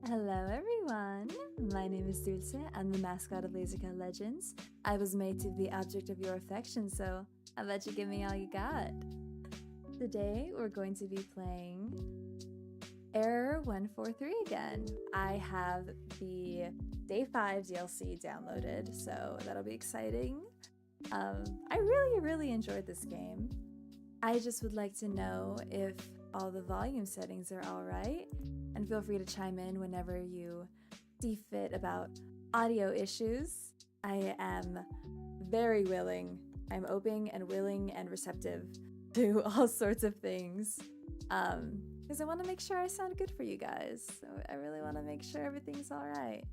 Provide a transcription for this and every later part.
Hello everyone, my name is Dulce. I'm the mascot of Lasercut Legends. I was made to be the object of your affection, so I'll let you give me all you got. Today we're going to be playing Error143 again. I have the Day 5 DLC downloaded, so that'll be exciting. I really enjoyed this game. I just would like to know if all the volume settings are alright, and feel free to chime in whenever you see fit about audio issues. I am very willing. I'm open and willing and receptive to all sorts of things. Because I want to make sure I sound good for you guys. So I really want to make sure everything's alright.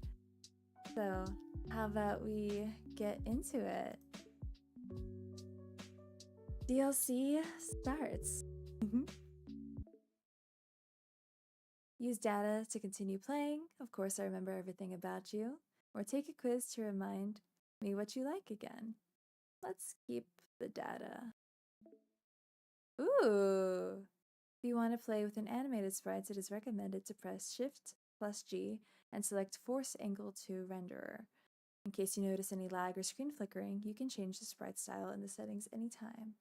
So how about we get into it? DLC starts. Use data to continue playing. Of course, I remember everything about you. Or take a quiz to remind me what you like again. Let's keep the data. Ooh! If you want to play with an animated sprites, it is recommended to press Shift+G and select Force Angle to Renderer. In case you notice any lag or screen flickering, you can change the sprite style in the settings anytime.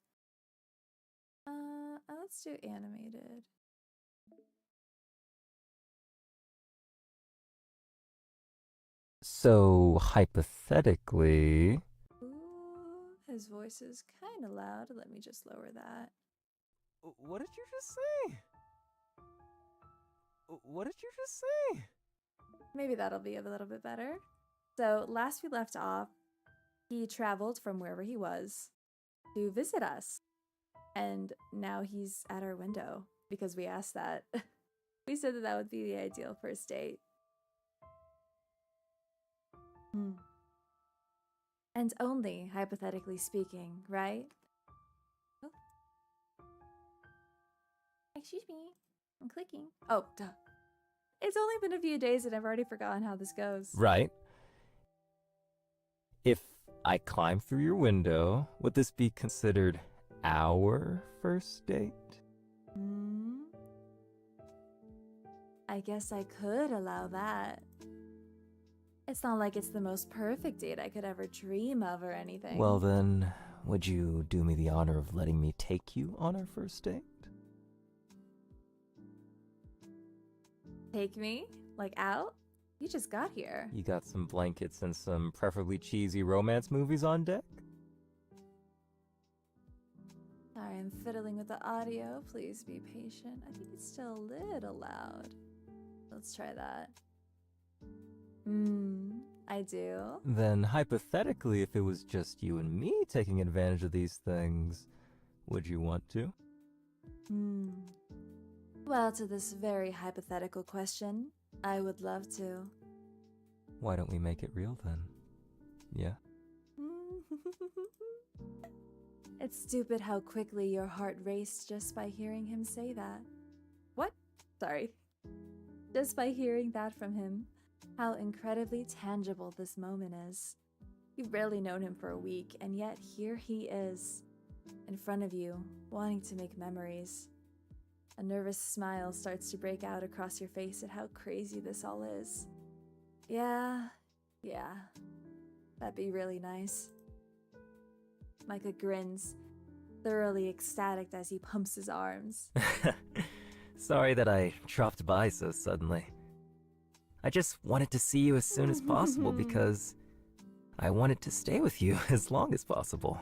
Let's do animated. So, hypothetically... Ooh, his voice is kind of loud. Let me just lower that. What did you just say? What did you just say? Maybe that'll be a little bit better. So, last we left off, he traveled from wherever he was to visit us. And now he's at our window because we asked that. We said that that would be the ideal first date. And only hypothetically speaking, right? Oh. Excuse me, I'm clicking. Oh, duh. It's only been a few days and I've already forgotten how this goes. Right. If I climb through your window, would this be considered our first date? I guess I could allow that. It's not like it's the most perfect date I could ever dream of or anything. Well then, would you do me the honor of letting me take you on our first date? Take me? Like out? You just got here. You got some blankets and some preferably cheesy romance movies on deck? Sorry, I'm fiddling with the audio. Please be patient. I think it's still a little loud. Let's try that. I do. Then hypothetically, if it was just you and me taking advantage of these things, would you want to? Well, to this very hypothetical question, I would love to. Why don't we make it real then? Yeah? It's stupid how quickly your heart raced just by hearing him say that. What? Sorry. Just by hearing that from him. How incredibly tangible this moment is. You've barely known him for a week, and yet here he is, in front of you, wanting to make memories. A nervous smile starts to break out across your face at how crazy this all is. Yeah, that'd be really nice. Micah grins, thoroughly ecstatic as he pumps his arms. Sorry that I dropped by so suddenly. I just wanted to see you as soon as possible because I wanted to stay with you as long as possible.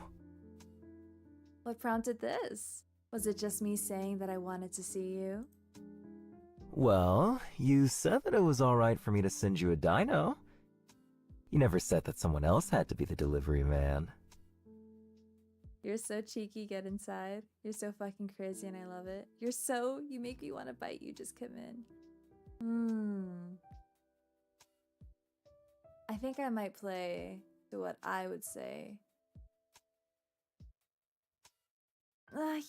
What prompted this? Was it just me saying that I wanted to see you? Well, you said that it was alright for me to send you a dino. You never said that someone else had to be the delivery man. You're so cheeky, get inside. You're so fucking crazy and I love it. You make me want to bite you, just come in. I think I might play to what I would say. I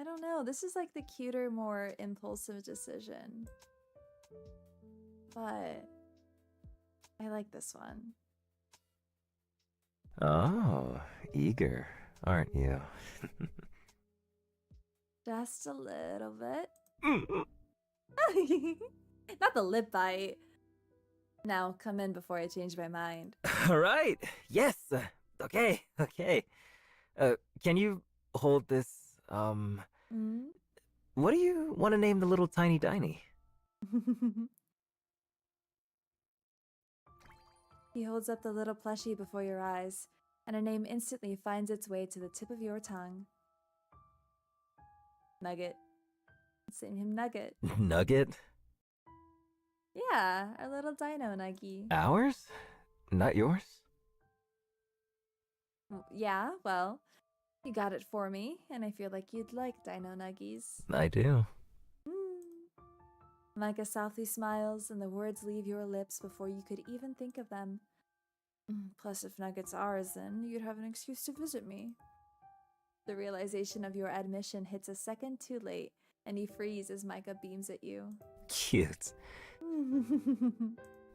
don't know. This is like the cuter, more impulsive decision. But I like this one. Oh, eager, aren't you? Just a little bit. Not the lip bite. Now, come in before I change my mind. All right. Yes. Okay. Okay. Can you hold this? Mm? What do you want to name the little tiny diny? He holds up the little plushie before your eyes, and a name instantly finds its way to the tip of your tongue. Nugget. Let's name him Nugget. Nugget? Yeah, our little dino nuggy. Ours? Not yours? Yeah, well, you got it for me, and I feel like you'd like dino nuggies. I do. Micah softly smiles, and the words leave your lips before you could even think of them. Plus, if Nugget's ours, then you'd have an excuse to visit me. The realization of your admission hits a second too late, and you freeze as Micah beams at you. Cute.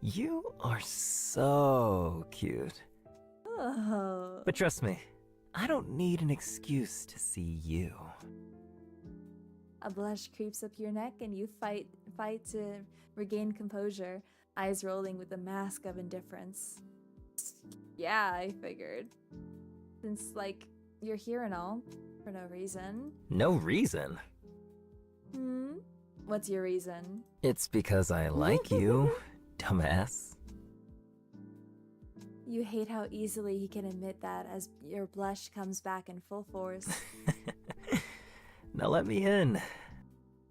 You are so cute. Oh. But trust me, I don't need an excuse to see you. A blush creeps up your neck, and you fight to regain composure, eyes rolling with a mask of indifference. Yeah, I figured. Since, like, you're here and all, for no reason. No reason. What's your reason? It's because I like you, dumbass. You hate how easily he can admit that as your blush comes back in full force. Now let me in.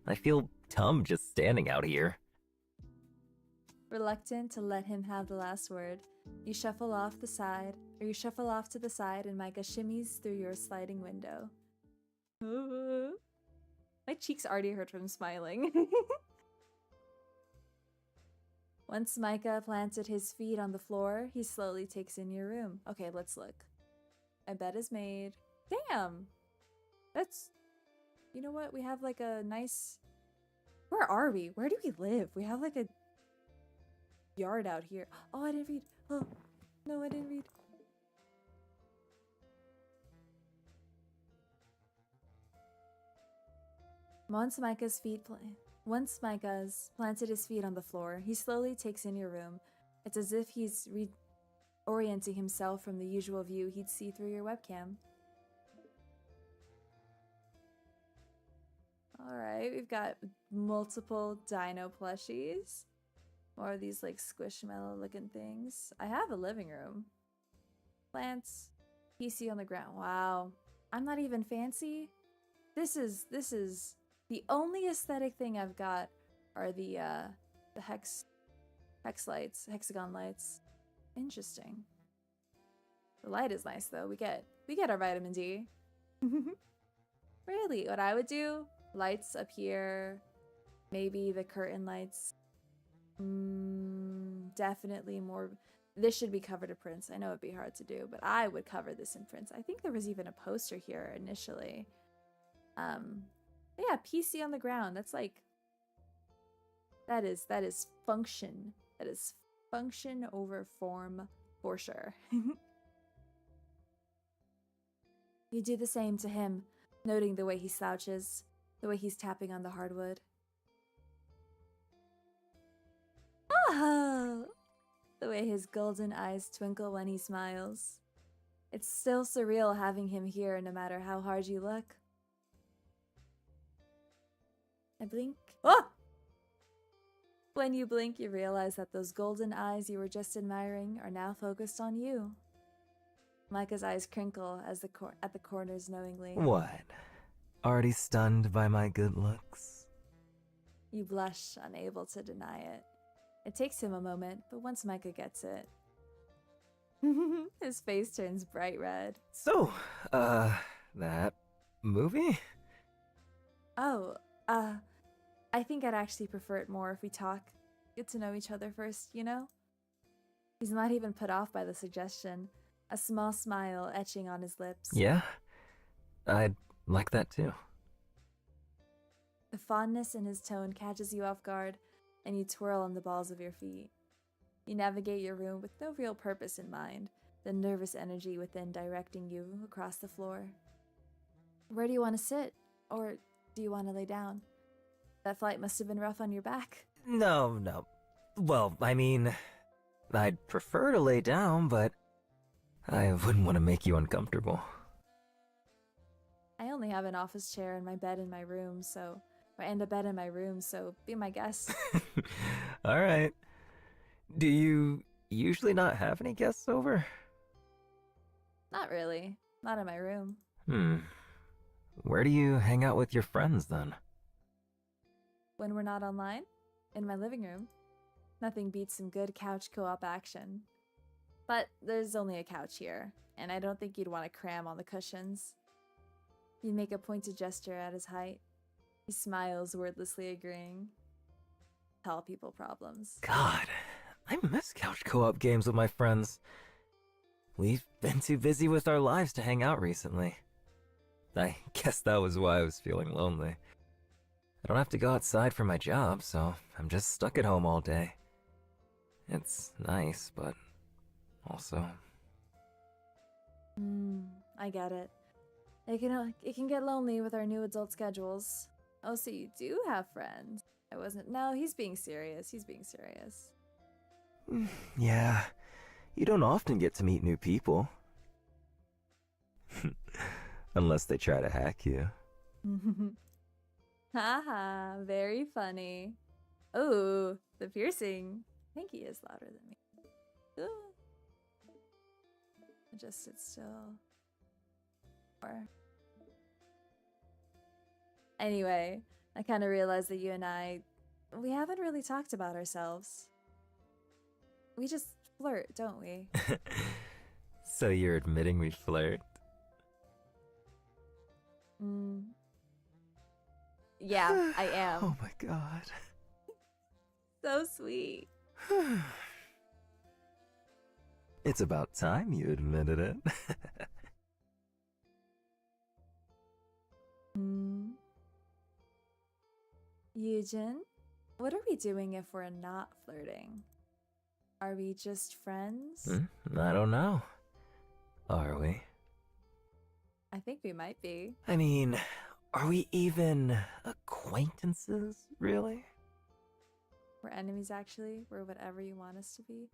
I feel dumb just standing out here. Reluctant to let him have the last word, you shuffle off to the side and Micah shimmies through your sliding window. My cheeks already hurt from smiling. Once Micah planted his feet on the floor, he slowly takes in your room. Okay, let's look. My bed is made. Damn! That's... You know what? We have like a nice... Where are we? Where do we live? We have like a yard out here. Oh, I didn't read. Oh, no, I didn't read. Once Micah's planted his feet on the floor, he slowly takes in your room. It's as if he's reorienting himself from the usual view he'd see through your webcam. Alright, we've got multiple dino plushies. More of these like squishmallow looking things. I have a living room. Plants. PC on the ground. Wow. I'm not even fancy. This is the only aesthetic thing I've got are the hex lights, hexagon lights. Interesting. The light is nice though. We get our vitamin D. Really, what I would do? Lights up here. Maybe the curtain lights. Definitely more. This should be covered in prints. I know it'd be hard to do, but I would cover this in prints. I think there was even a poster here initially. Yeah, PC on the ground. That's like that is function. That is function over form for sure. You do the same to him, noting the way he slouches, the way he's tapping on the hardwood. Oh, the way his golden eyes twinkle when he smiles. It's still surreal having him here no matter how hard you look. I blink. Oh! When you blink, you realize that those golden eyes you were just admiring are now focused on you. Micah's eyes crinkle as at the corners knowingly. What? Already stunned by my good looks? You blush, unable to deny it. It takes him a moment, but once Micah gets it, his face turns bright red. So, that movie? Oh, I think I'd actually prefer it more if we talk. Get to know each other first, you know? He's not even put off by the suggestion, a small smile etching on his lips. Yeah, I'd like that too. The fondness in his tone catches you off guard, and you twirl on the balls of your feet. You navigate your room with no real purpose in mind, the nervous energy within directing you across the floor. Where do you want to sit? Or do you want to lay down? That flight must have been rough on your back. No, no. Well, I mean, I'd prefer to lay down, but I wouldn't want to make you uncomfortable. I only have an office chair and my bed in my room, and a bed in my room, so be my guest. Alright. Do you usually not have any guests over? Not really. Not in my room. Where do you hang out with your friends then? When we're not online? In my living room. Nothing beats some good couch co-op action. But there's only a couch here, and I don't think you'd want to cram on the cushions. You make a pointed gesture at his height. He smiles, wordlessly agreeing. Tall people problems. God, I miss couch co-op games with my friends. We've been too busy with our lives to hang out recently. I guess that was why I was feeling lonely. I don't have to go outside for my job, so I'm just stuck at home all day. It's nice, but also... I get it. It can get lonely with our new adult schedules. Oh, so you do have friends. No, he's being serious. He's being serious. Yeah, you don't often get to meet new people. Unless they try to hack you. Haha, very funny. Oh, the piercing. I think he is louder than me. Ooh. Just sit still. Anyway, I kind of realized that you and we haven't really talked about ourselves. We just flirt, don't we? So you're admitting we flirt? Yeah, I am. Oh my god. So sweet. It's about time you admitted it. Eugen, what are we doing if we're not flirting? Are we just friends? I don't know. Are we? I think we might be. I mean, are we even acquaintances, really? We're enemies, actually. We're whatever you want us to be.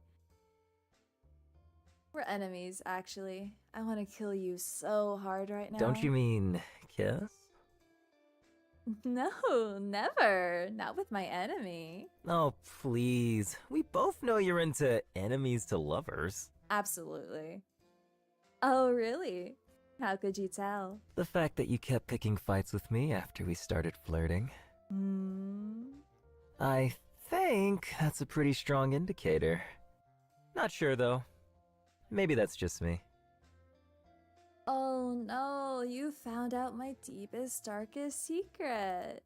We're enemies, actually. I want to kill you so hard right now. Don't you mean kiss? No, never. Not with my enemy. Oh, please. We both know you're into enemies to lovers. Absolutely. Oh, really? How could you tell? The fact that you kept picking fights with me after we started flirting. I think that's a pretty strong indicator. Not sure, though. Maybe that's just me. Oh no, you found out my deepest, darkest secret.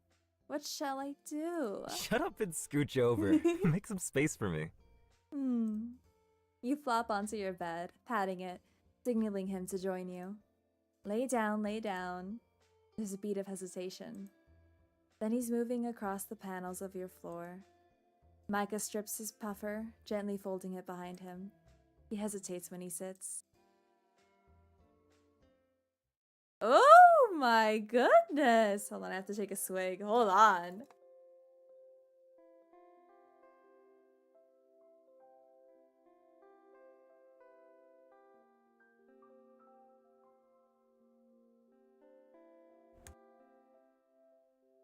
What shall I do? Shut up and scooch over. Make some space for me. You flop onto your bed, patting it, signaling him to join you. Lay down, lay down. There's a beat of hesitation. Then he's moving across the panels of your floor. Micah strips his puffer, gently folding it behind him. He hesitates when he sits. Oh my goodness! Hold on, I have to take a swig. Hold on.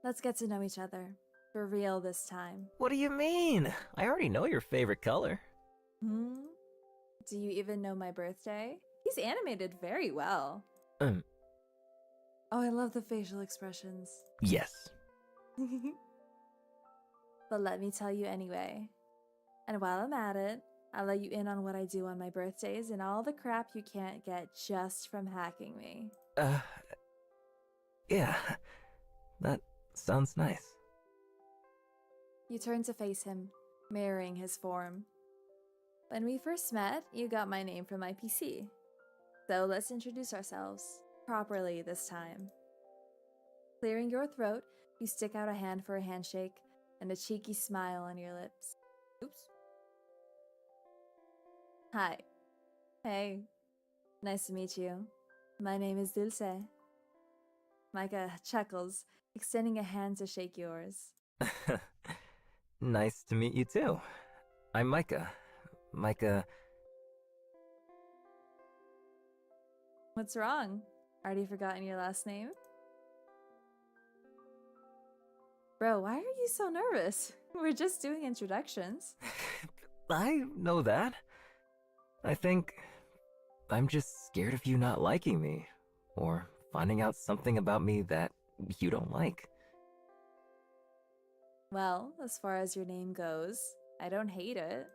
Let's get to know each other. For real this time. What do you mean? I already know your favorite color. Do you even know my birthday? He's animated very well. Oh, I love the facial expressions. Yes. But let me tell you anyway. And while I'm at it, I'll let you in on what I do on my birthdays and all the crap you can't get just from hacking me. Yeah. That sounds nice. You turn to face him, mirroring his form. When we first met, you got my name from my PC. So let's introduce ourselves. Properly this time. Clearing your throat, you stick out a hand for a handshake and a cheeky smile on your lips. Oops. Hi. Hey. Nice to meet you. My name is Dulce. Micah chuckles, extending a hand to shake yours. Nice to meet you too. I'm Micah. Micah. What's wrong? Already forgotten your last name? Bro, why are you so nervous? We're just doing introductions. I know that. I think I'm just scared of you not liking me, or finding out something about me that you don't like. Well, as far as your name goes, I don't hate it.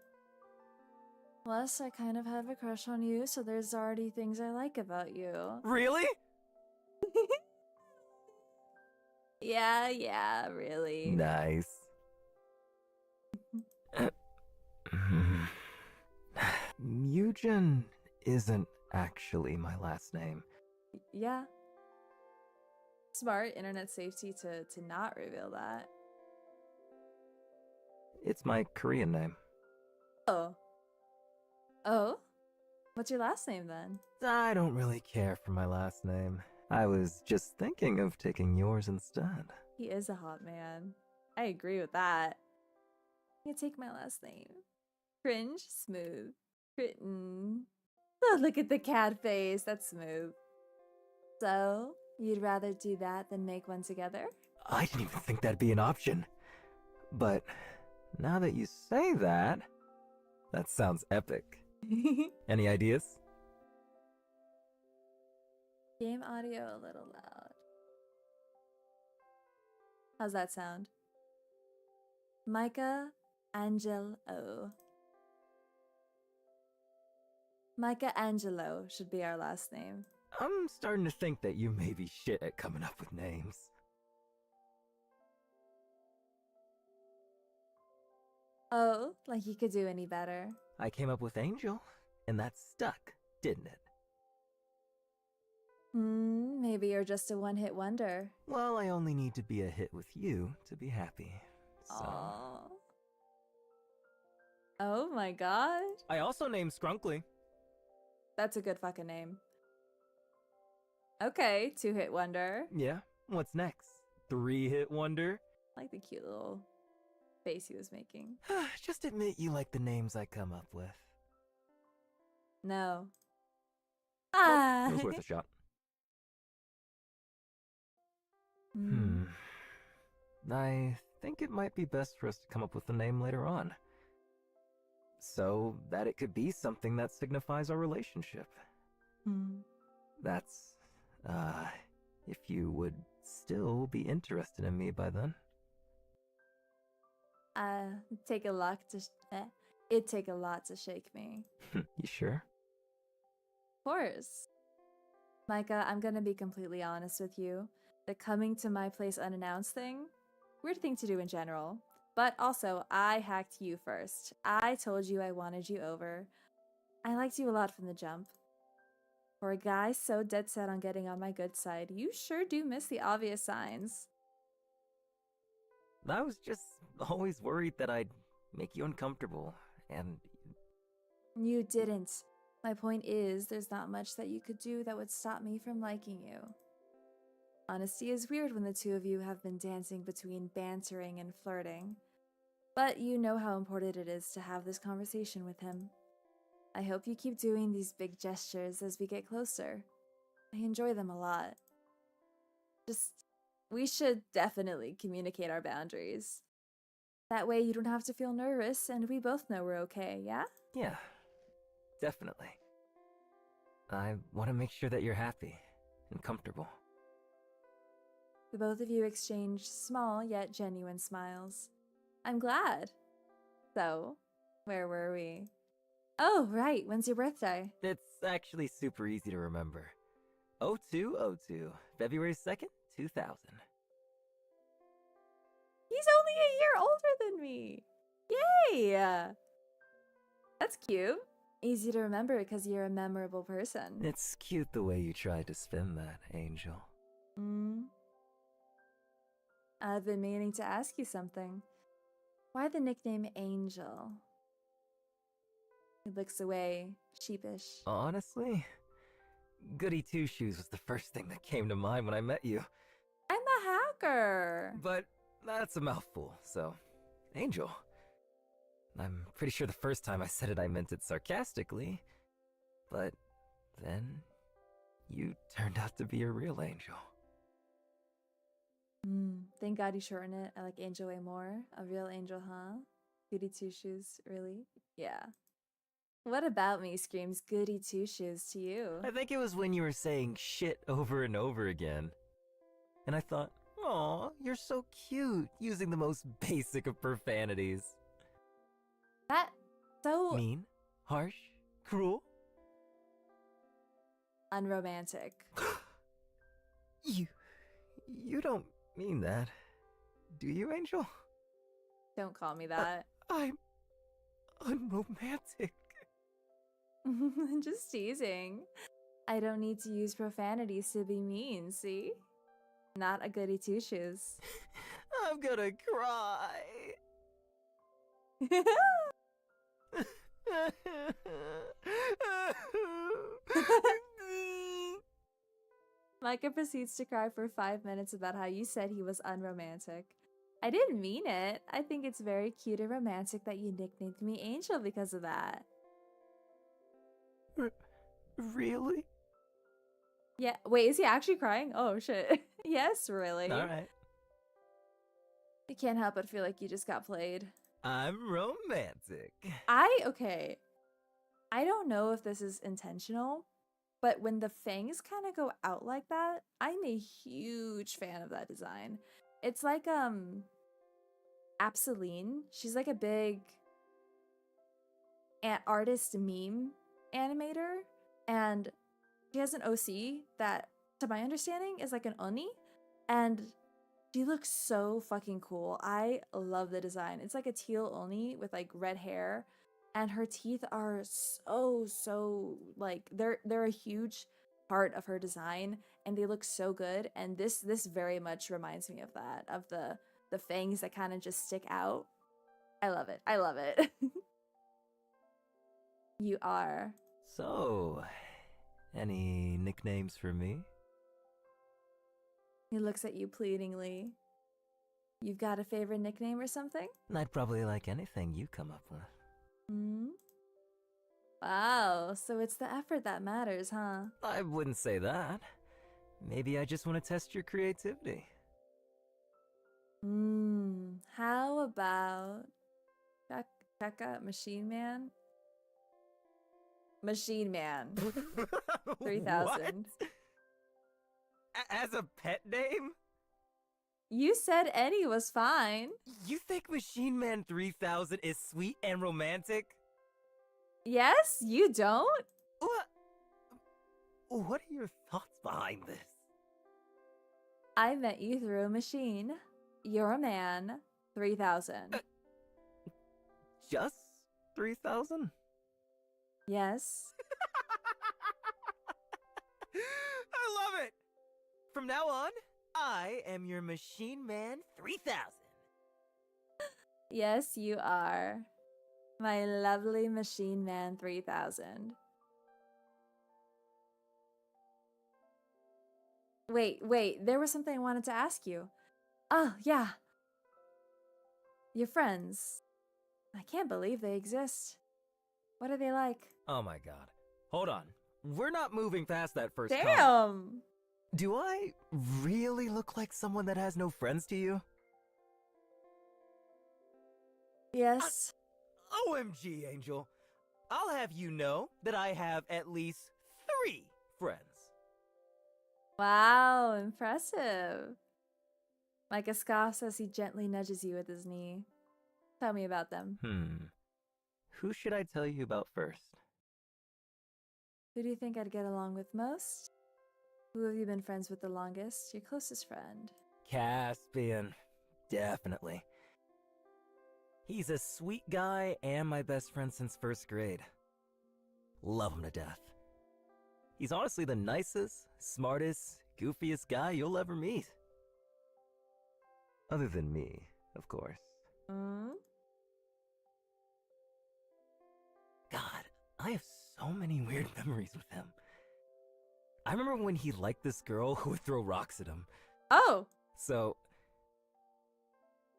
Plus, I kind of have a crush on you, so there's already things I like about you. Really? Yeah, really. Nice. Mugen isn't actually my last name. Yeah. Smart internet safety to not reveal that. It's my Korean name. Oh. Oh? What's your last name then? I don't really care for my last name. I was just thinking of taking yours instead. He is a hot man. I agree with that. You take my last name. Cringe, smooth. Written. Oh, look at the cat face. That's smooth. So, you'd rather do that than make one together? I didn't even think that'd be an option. But now that you say that, that sounds epic. Any ideas? Game audio a little loud. How's that sound? Micah Angel O. Micah Angelo should be our last name. I'm starting to think that you may be shit at coming up with names. Oh, like you could do any better. I came up with Angel, and that stuck, didn't it? Maybe you're just a one-hit wonder. Well, I only need to be a hit with you to be happy. So. Aww. Oh my god. I also named Skrunkly. That's a good fucking name. Okay, two-hit wonder. Yeah, what's next? Three-hit wonder? I like the cute little face he was making. Just admit you like the names I come up with. No. It was worth a shot. I think it might be best for us to come up with a name later on. So that it could be something that signifies our relationship. That's, if you would still be interested in me by then. It'd take a lot to shake me. You sure? Of course. Micah, I'm gonna be completely honest with you. The coming to my place unannounced thing, weird thing to do in general. But also, I hacked you first. I told you I wanted you over. I liked you a lot from the jump. For a guy so dead set on getting on my good side, you sure do miss the obvious signs. I was just always worried that I'd make you uncomfortable, and... You didn't. My point is, there's not much that you could do that would stop me from liking you. Honesty is weird when the two of you have been dancing between bantering and flirting. But you know how important it is to have this conversation with him. I hope you keep doing these big gestures as we get closer. I enjoy them a lot. We should definitely communicate our boundaries. That way you don't have to feel nervous and we both know we're okay, yeah? Yeah, definitely. I want to make sure that you're happy and comfortable. The both of you exchanged small yet genuine smiles. I'm glad. So, where were we? Oh, right, when's your birthday? It's actually super easy to remember. 0202, February 2nd, 2000. He's only a year older than me! Yay! That's cute. Easy to remember because you're a memorable person. It's cute the way you tried to spin that, Angel. I've been meaning to ask you something. Why the nickname Angel? He looks away, sheepish. Honestly, Goody Two-Shoes was the first thing that came to mind when I met you. I'm a hacker! But that's a mouthful, so... Angel. I'm pretty sure the first time I said it I meant it sarcastically, but then you turned out to be a real angel. Thank God you shortened it. I like angel way more. A real angel, huh? Goody two shoes, really? Yeah. What about me screams goody two shoes to you? I think it was when you were saying shit over and over again. And I thought, aw, you're so cute, using the most basic of profanities. That so Mean, harsh, cruel. unromantic. You don't mean that, do you, Angel? Don't call me that. I'm unromantic. Just teasing. I don't need to use profanities to be mean, see? Not a goody two shoes. I'm gonna cry. Micah proceeds to cry for 5 minutes about how you said he was unromantic. I didn't mean it. I think it's very cute and romantic that you nicknamed me Angel because of that. Really? Yeah, wait, is he actually crying? Oh shit. Yes, really. Alright. You can't help but feel like you just got played. I'm romantic. Okay. I don't know if this is intentional, but when the fangs kind of go out like that, I'm a huge fan of that design. It's like Absoline. She's like a big artist meme animator, and she has an OC that, to my understanding, is like an Oni, and she looks so fucking cool. I love the design. It's like a teal Oni with like red hair, and her teeth are so like they're a huge part of her design, and they look so good. And this very much reminds me of that, of the fangs that kind of just stick out. I love it. I love it. You are. So, any nicknames for me? He looks at you pleadingly. You've got a favorite nickname or something? I'd probably like anything you come up with. Hmm? Wow, so it's the effort that matters, huh? I wouldn't say that. Maybe I just want to test your creativity. How about check out Machine Man? Machine Man. 3000. As a pet name? You said any was fine. You think Machine Man 3000 is sweet and romantic? Yes, you don't? What are your thoughts behind this? I met you through a machine. You're a man. 3000. Just 3000? Yes. I love it! From now on, I am your Machine Man 3000. Yes, you are. My lovely Machine Man 3000. Wait, there was something I wanted to ask you. Oh, yeah. Your friends. I can't believe they exist. What are they like? Oh my god. Hold on. We're not moving past that first comment. Damn! Do I really look like someone that has no friends to you? Yes. OMG, Angel. I'll have you know that I have at least 3 friends. Wow, impressive. Micah scoffs as he gently nudges you with his knee. Tell me about them. Who should I tell you about first? Who do you think I'd get along with most? Who have you been friends with the longest? Your closest friend? Caspian. Definitely. He's a sweet guy and my best friend since 1st grade. Love him to death. He's honestly the nicest, smartest, goofiest guy you'll ever meet. Other than me, of course. God, I have so many weird memories with him. I remember when he liked this girl who would throw rocks at him. Oh! So,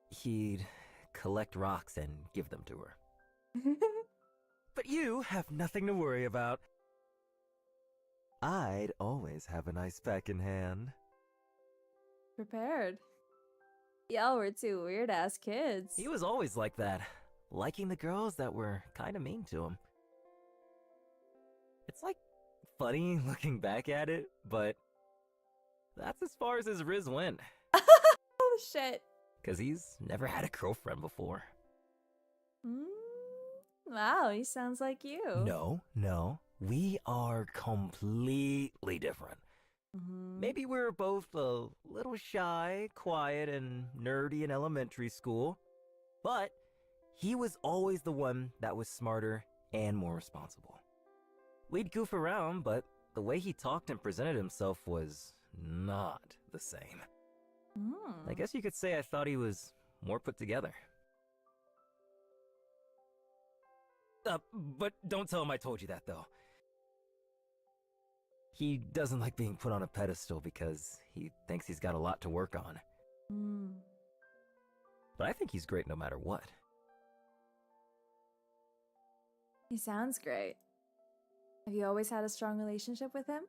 he'd collect rocks and give them to her. But you have nothing to worry about. I'd always have an ice pack in hand. Prepared. Y'all were two weird-ass kids. He was always like that, liking the girls that were kinda mean to him. It's like funny looking back at it, but that's as far as his riz went. Oh, shit. Cause he's never had a girlfriend before. Wow, he sounds like you. No. We are completely different. Maybe we were both a little shy, quiet, and nerdy in elementary school, but he was always the one that was smarter and more responsible. We'd goof around, but the way he talked and presented himself was not the same. I guess you could say I thought he was more put together. But don't tell him I told you that, though. He doesn't like being put on a pedestal because he thinks he's got a lot to work on. But I think he's great no matter what. He sounds great. Have you always had a strong relationship with him?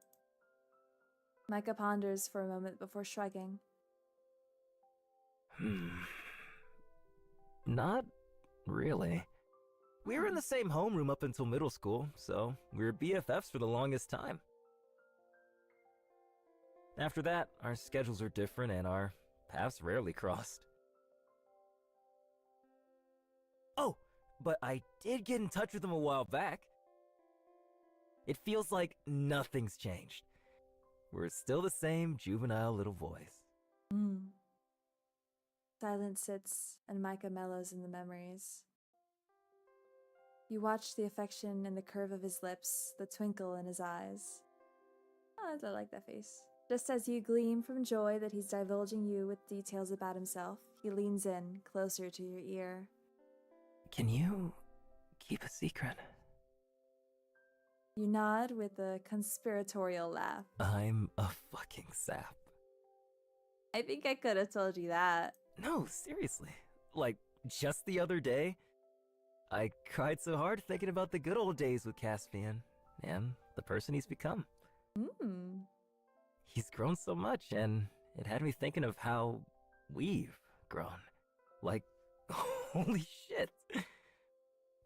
Micah ponders for a moment before shrugging. Not really. We were in the same homeroom up until middle school, so we were BFFs for the longest time. After that, our schedules are different and our paths rarely crossed. Oh, but I did get in touch with him a while back. It feels like nothing's changed. We're still the same juvenile little voice. Silence sits, and Micah mellows in the memories. You watch the affection in the curve of his lips, the twinkle in his eyes. Oh, I like that face. Just as you gleam from joy that he's divulging you with details about himself, he leans in, closer to your ear. Can you keep a secret? You nod with a conspiratorial laugh. I'm a fucking sap. I think I could have told you that. No, seriously. Like, just the other day, I cried so hard thinking about the good old days with Caspian and the person he's become. He's grown so much, and it had me thinking of how we've grown. Like, holy shit.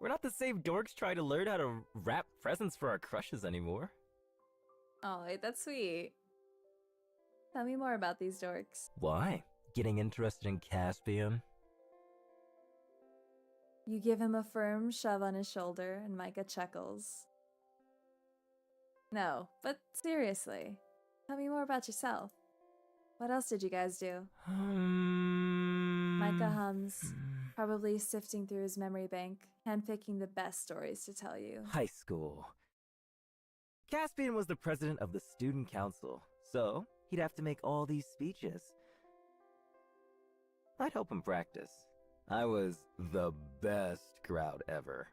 We're not the same dorks trying to learn how to wrap presents for our crushes anymore. Oh, wait, that's sweet. Tell me more about these dorks. Why? Getting interested in Caspian? You give him a firm shove on his shoulder, and Micah chuckles. No, but seriously, tell me more about yourself. What else did you guys do? Micah hums, probably sifting through his memory bank, handpicking the best stories to tell you. High school. Caspian was the president of the student council, so he'd have to make all these speeches. I'd help him practice. I was the best crowd ever.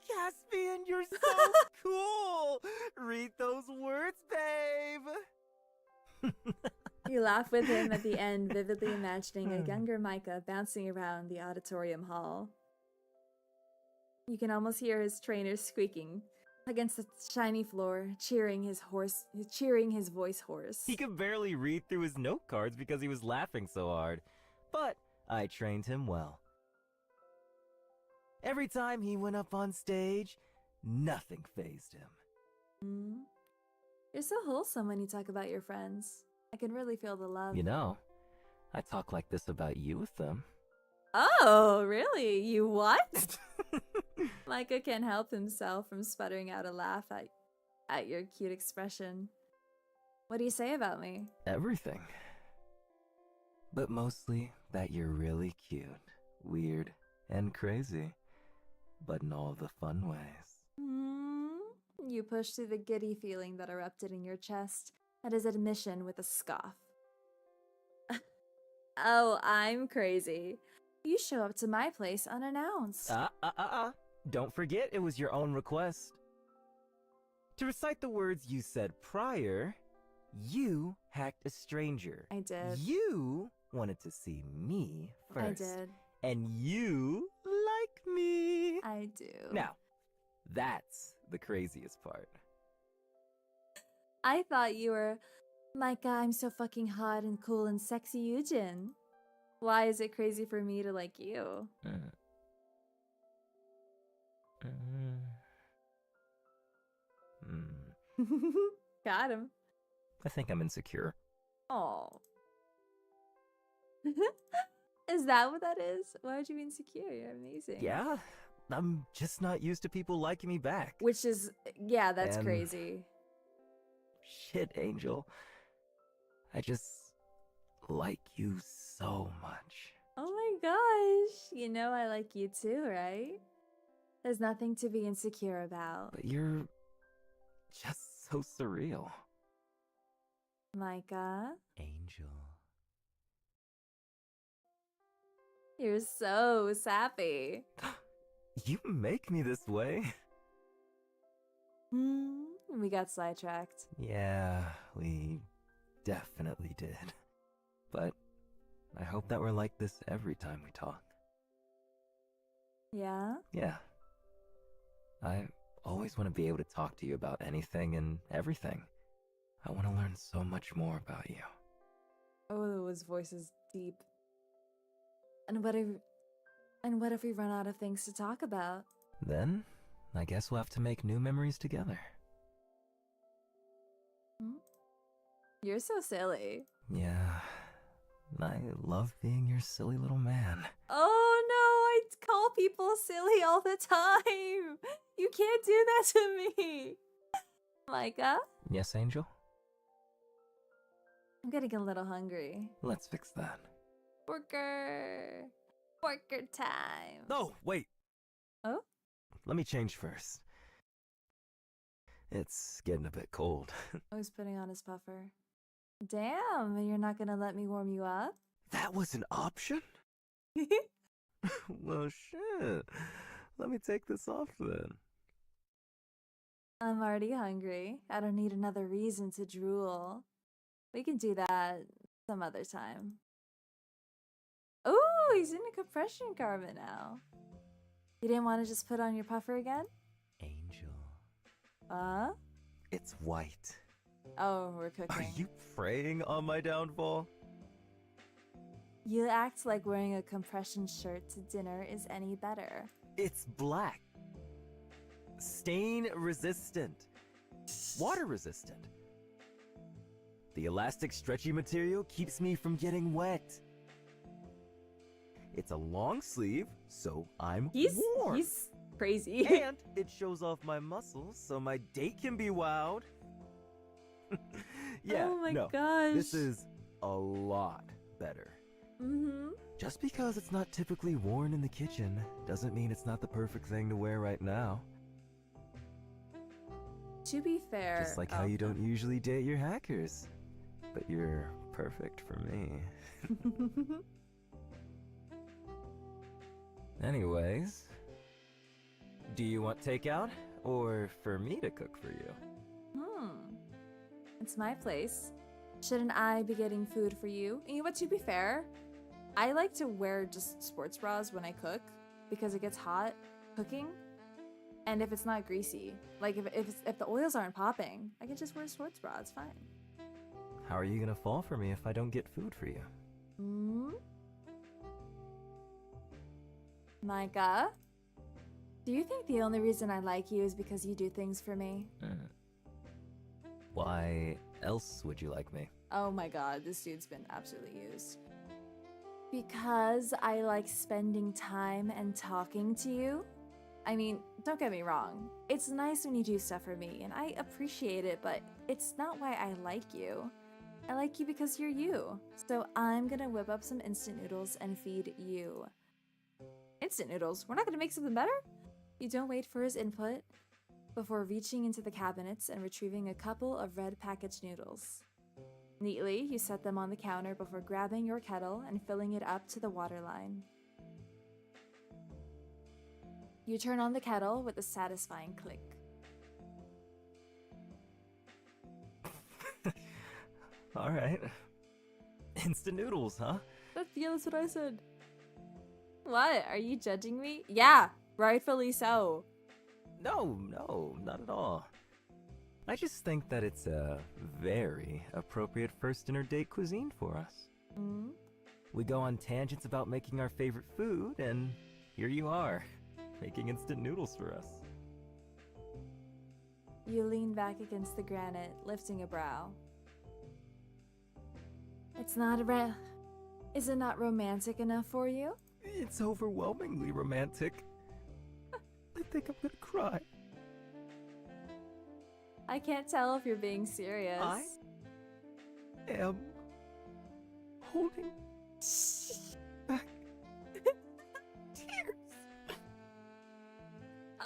Caspian, you're so cool! Read those words, babe! You laugh with him at the end, vividly imagining a younger Micah bouncing around the auditorium hall. You can almost hear his trainer squeaking against the shiny floor, cheering his voice hoarse. He could barely read through his note cards because he was laughing so hard, but I trained him well. Every time he went up on stage, nothing fazed him. You're so wholesome when you talk about your friends. I can really feel the love. You know, I talk like this about you with them. Oh, really? You what? Micah can't help himself from sputtering out a laugh at your cute expression. What do you say about me? Everything. But mostly that you're really cute, weird, and crazy. But in all the fun ways. You push through the giddy feeling that erupted in your chest at his admission with a scoff. Oh, I'm crazy. You show up to my place unannounced. Don't forget it was your own request. To recite the words you said prior, You hacked a stranger. I did. You wanted to see me first. I did. And you like me. I do. Now, that's the craziest part. I thought you were, Micah, I'm so fucking hot and cool and sexy, Eugen. Why is it crazy for me to like you? Got him. I think I'm insecure. Oh. Is that what that is? Why would you be insecure? You're amazing. Yeah, I'm just not used to people liking me back. Which is, yeah, that's And- crazy. Shit, Angel. I just like you so much. Oh my gosh. You know I like you too, right? There's nothing to be insecure about. But you're just so surreal. Micah, Angel. you're so sappy. You make me this way. We got sidetracked. Yeah, we definitely did. But I hope that we're like this every time we talk. Yeah? Yeah. I always want to be able to talk to you about anything and everything. I want to learn so much more about you. Oh, his voice is deep. And what if we run out of things to talk about? Then, I guess we'll have to make new memories together. You're so silly. Yeah, I love being your silly little man. Oh no, I call people silly all the time. You can't do that to me. Micah? Yes, Angel? I'm getting a little hungry. Let's fix that. Worker time. No, wait. Oh? Let me change first. It's getting a bit cold. Oh, he's putting on his puffer. Damn, and you're not gonna let me warm you up? That was an option? Well, shit. Let me take this off then. I'm already hungry. I don't need another reason to drool. We can do that some other time. Ooh, he's in a compression garment now. You didn't want to just put on your puffer again? Angel. It's white. Oh, we're cooking. Are you preying on my downfall? You act like wearing a compression shirt to dinner is any better. It's black. Stain resistant. Water resistant. The elastic stretchy material keeps me from getting wet. It's a long sleeve, so I'm warm. He's crazy. And it shows off my muscles, so my date can be wowed. Yeah, oh my no, gosh. this is a lot better. Just because it's not typically worn in the kitchen doesn't mean it's not the perfect thing to wear right now. To be fair... Just like how you don't usually date your hackers. But you're perfect for me. Anyways, do you want takeout or for me to cook for you? It's my place. Shouldn't I be getting food for you? And you know what, to be fair, I like to wear just sports bras when I cook because it gets hot cooking. And if it's not greasy, like if the oils aren't popping, I can just wear a sports bra, it's fine. How are you gonna fall for me if I don't get food for you? Micah, do you think the only reason I like you is because you do things for me? Why else would you like me? Oh my god, this dude's been absolutely used. Because I like spending time and talking to you. I mean, don't get me wrong. It's nice when you do stuff for me, and I appreciate it, but it's not why I like you. I like you because you're you. So I'm gonna whip up some instant noodles and feed you. Instant noodles? We're not gonna make something better? You don't wait for his input before reaching into the cabinets and retrieving a couple of red packaged noodles. Neatly, you set them on the counter before grabbing your kettle and filling it up to the water line. You turn on the kettle with a satisfying click. Alright. Instant noodles, huh? That's what I said. What? Are you judging me? Yeah, rightfully so. No, not at all. I just think that it's a very appropriate first dinner date cuisine for us. Mm? We go on tangents about making our favorite food, and here you are, making instant noodles for us. You lean back against the granite, lifting a brow. Is it not romantic enough for you? It's overwhelmingly romantic. I think I'm gonna cry. I can't tell if you're being serious. I am holding back tears.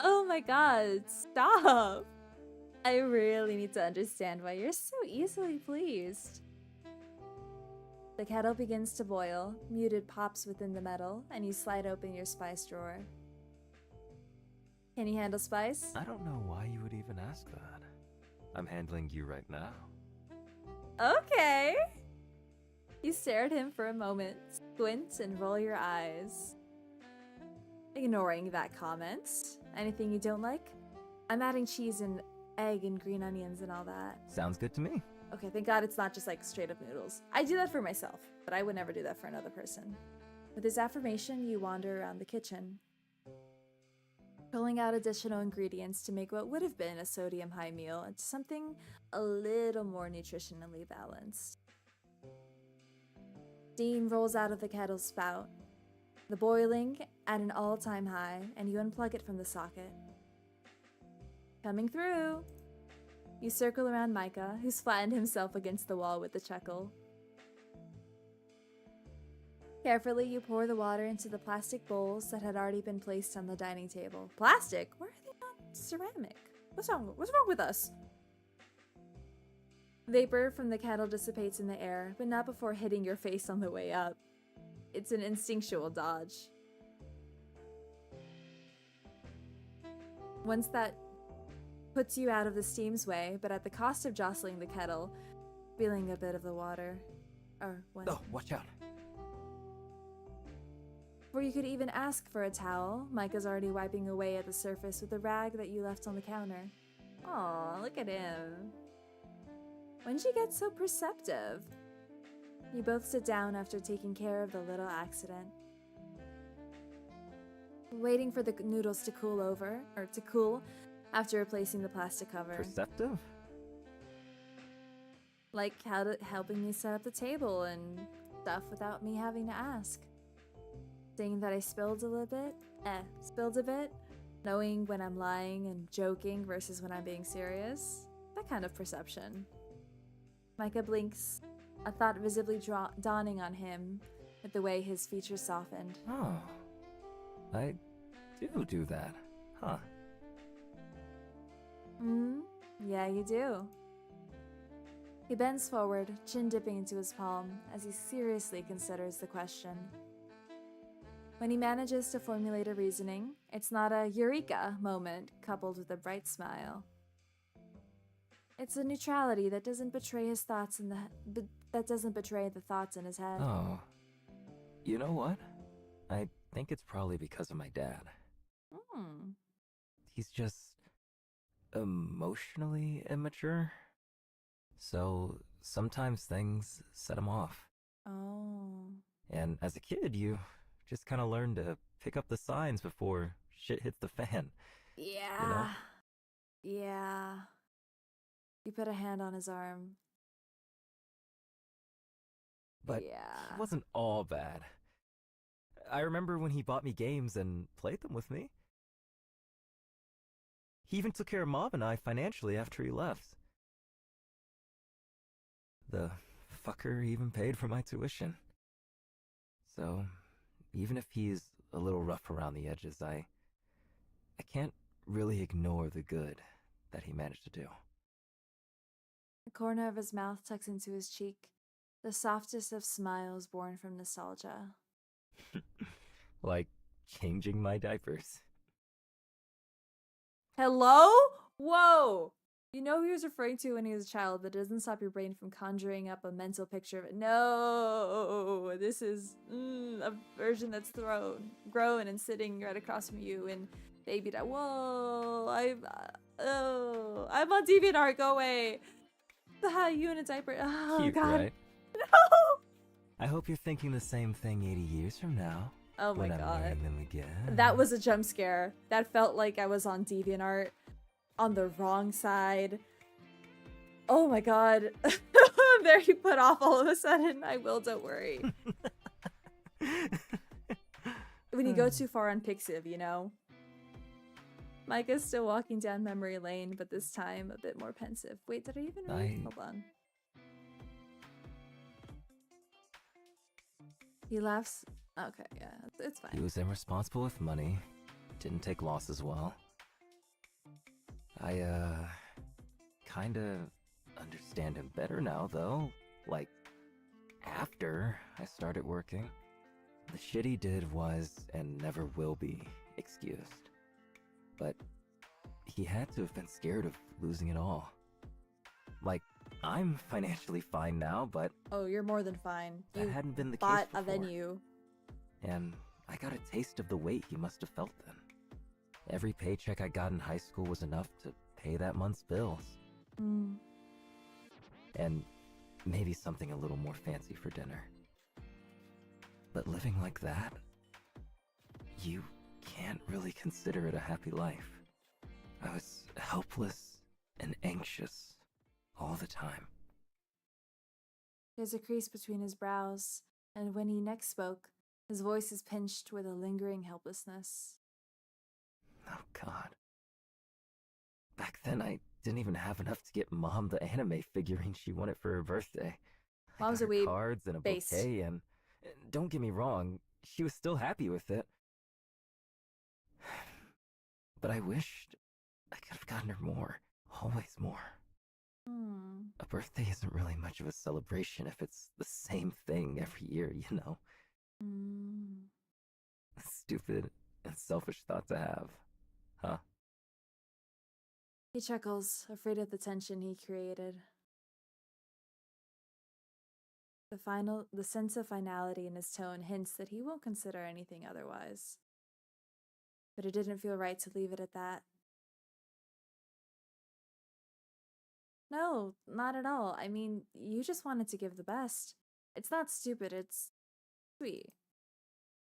Oh my god, stop! I really need to understand why you're so easily pleased. The kettle begins to boil, muted pops within the metal, and you slide open your spice drawer. Can you handle spice? I don't know why you would even ask that. I'm handling you right now. Okay. You stare at him for a moment, squint, and roll your eyes. Ignoring that comment. Anything you don't like? I'm adding cheese and egg and green onions and all that. Sounds good to me. Okay, thank God it's not just like straight up noodles. I do that for myself, but I would never do that for another person. With this affirmation, you wander around the kitchen, pulling out additional ingredients to make what would have been a sodium high meal into something a little more nutritionally balanced. Steam rolls out of the kettle's spout, the boiling at an all-time high, and you unplug it from the socket. Coming through! You circle around Micah, who's flattened himself against the wall with a chuckle. Carefully, you pour the water into the plastic bowls that had already been placed on the dining table. Plastic? Why are they not ceramic? What's wrong with us? Vapor from the kettle dissipates in the air, but not before hitting your face on the way up. It's an instinctual dodge. Once that puts you out of the steam's way, but at the cost of jostling the kettle, feeling a bit of the water. Oh, watch out. Before you could even ask for a towel, Micah's already wiping away at the surface with the rag that you left on the counter. Aw, look at him. When'd you get so perceptive? You both sit down after taking care of the little accident. Waiting for the noodles to cool after replacing the plastic cover. Perceptive? Like helping me set up the table and stuff without me having to ask. Saying that I spilled a bit, knowing when I'm lying and joking versus when I'm being serious. That kind of perception. Micah blinks, a thought visibly dawning on him with the way his features softened. Oh, I do that, huh? Yeah, you do. He bends forward, chin dipping into his palm, as he seriously considers the question. When he manages to formulate a reasoning, it's not a eureka moment coupled with a bright smile. It's a neutrality that doesn't betray his thoughts that doesn't betray the thoughts in his head. Oh, you know what? I think it's probably because of my dad. He's just emotionally immature. So sometimes things set him off. Oh. And as a kid, you just kind of learn to pick up the signs before shit hits the fan. Yeah. You know? Yeah. You put a hand on his arm. But yeah. He wasn't all bad. I remember when he bought me games and played them with me. He even took care of Mom and I financially after he left. The fucker even paid for my tuition. So, even if he's a little rough around the edges, I can't really ignore the good that he managed to do. The corner of his mouth tucks into his cheek, the softest of smiles born from nostalgia. Like changing my diapers. Hello? Whoa! You know who he was referring to when he was a child, but it doesn't stop your brain from conjuring up a mental picture of it. No, this is a version that's grown and sitting right across from you and baby that. Whoa, I'm on DeviantArt. Go away. You in a diaper. Oh, Cute, God. right? No. I hope you're thinking the same thing 80 years from now. Oh my when I'm God. wearing them again. That was a jump scare. That felt like I was on DeviantArt on the wrong side. Oh my God. I'm very put off all of a sudden. I will, don't worry. When you go too far on Pixiv, you know? Micah's still walking down memory lane, but this time a bit more pensive. Wait, did I even read? Hold on. He laughs. Okay, yeah, it's fine. He was irresponsible with money. Didn't take losses well. I, kinda understand him better now, though. Like, after I started working. The shit he did was, and never will be, excused. But he had to have been scared of losing it all. Like, I'm financially fine now, but... Oh, you're more than fine. That hadn't been the case bought before. a venue. And I got a taste of the weight he must have felt then. Every paycheck I got in high school was enough to pay that month's bills. Mm. And maybe something a little more fancy for dinner. But living like that, you can't really consider it a happy life. I was helpless and anxious all the time. There's a crease between his brows, and when he next spoke, his voice is pinched with a lingering helplessness. Oh God. Back then I didn't even have enough to get Mom the anime figurine she wanted for her birthday. Mom's I a got her weeb. cards and a Based. bouquet, and don't get me wrong, she was still happy with it. But I wished I could have gotten her more. Always more. A birthday isn't really much of a celebration if it's the same thing every year, you know? Stupid and selfish thought to have, huh? He chuckles, afraid of the tension he created. The sense of finality in his tone hints that he won't consider anything otherwise. But it didn't feel right to leave it at that. No, not at all. I mean, you just wanted to give the best. It's not stupid, it's sweet.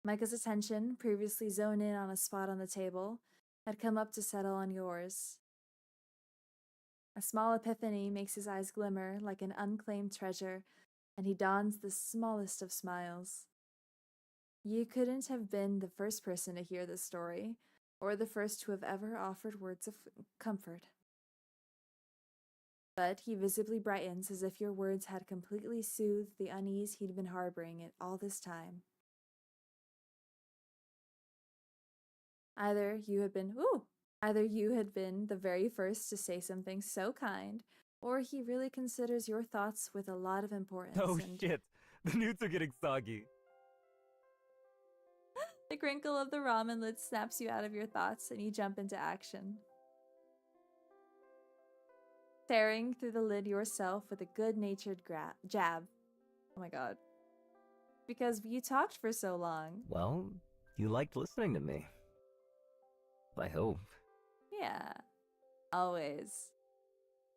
Micah's attention, previously zoned in on a spot on the table, had come up to settle on yours. A small epiphany makes his eyes glimmer like an unclaimed treasure, and he dons the smallest of smiles. You couldn't have been the first person to hear this story, or the first to have ever offered words of comfort. But he visibly brightens as if your words had completely soothed the unease he'd been harboring it all this time. Either you had been the very first to say something so kind, or he really considers your thoughts with a lot of importance. Oh shit, the nudes are getting soggy. The crinkle of the ramen lid snaps you out of your thoughts and you jump into action. Tearing through the lid yourself with a good-natured jab. Oh my God. Because you talked for so long. Well, you liked listening to me. I hope. Yeah. Always.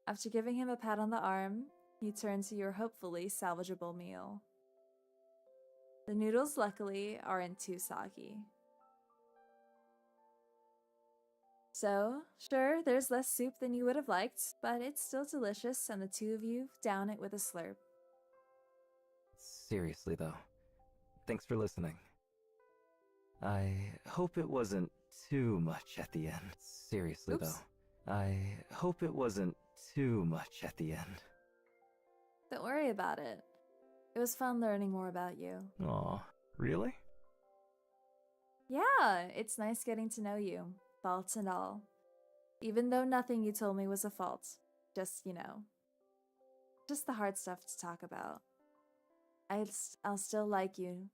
After giving him a pat on the arm, you turn to your hopefully salvageable meal. The noodles, luckily, aren't too soggy. So, sure, there's less soup than you would have liked, but it's still delicious, and the two of you down it with a slurp. Seriously, though. Thanks for listening. I hope it wasn't too much at the end. Seriously, Oops. though. I hope it wasn't too much at the end. Don't worry about it. It was fun learning more about you. Aw, really? Yeah, it's nice getting to know you, faults and all. Even though nothing you told me was a fault. Just, just the hard stuff to talk about. I'll still like you.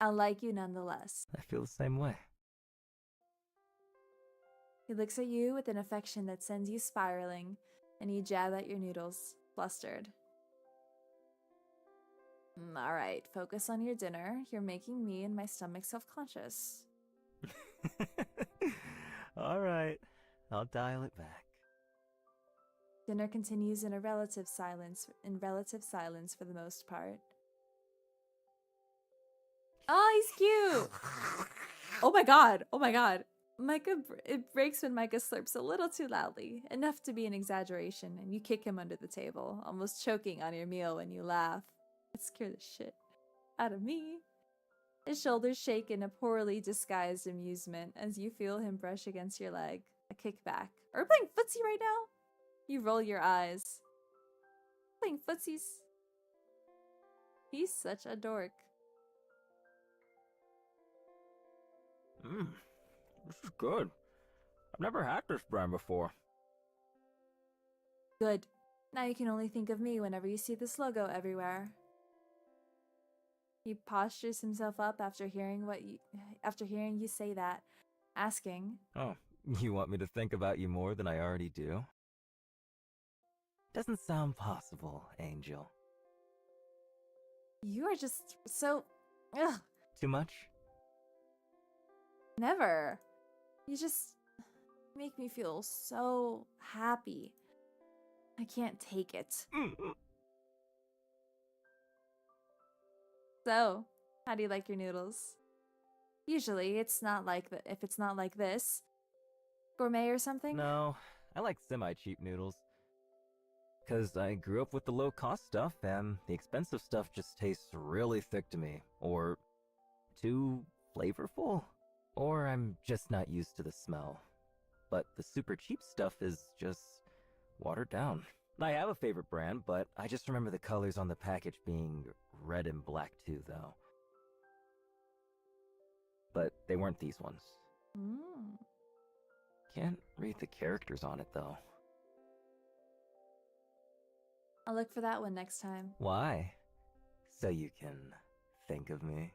I'll like you nonetheless. I feel the same way. He looks at you with an affection that sends you spiraling, and you jab at your noodles, flustered. Alright, focus on your dinner. You're making me and my stomach self-conscious. Alright, I'll dial it back. Dinner continues in relative silence for the most part. Oh, he's cute! Oh my god! Oh my god! It breaks when Micah slurps a little too loudly, enough to be an exaggeration, and you kick him under the table, almost choking on your meal when you laugh. It scared the shit out of me. His shoulders shake in a poorly disguised amusement as you feel him brush against your leg, a kickback. Are we playing footsie right now? You roll your eyes. Playing footsies. He's such a dork. This is good. I've never had this brand before. Good. Now you can only think of me whenever you see this logo everywhere. He postures himself up after hearing you say that, asking, Oh, you want me to think about you more than I already do? Doesn't sound possible, Angel. You are just so... Ugh. Too much? Never. You just make me feel so happy. I can't take it. So, how do you like your noodles? Usually, if it's not like this, gourmet or something? No, I like semi-cheap noodles. Because I grew up with the low-cost stuff, and the expensive stuff just tastes really thick to me. Or too flavorful. Or I'm just not used to the smell. But the super cheap stuff is just watered down. I have a favorite brand, but I just remember the colors on the package being red and black too, though. But they weren't these ones. Can't read the characters on it, though. I'll look for that one next time. Why? So you can think of me?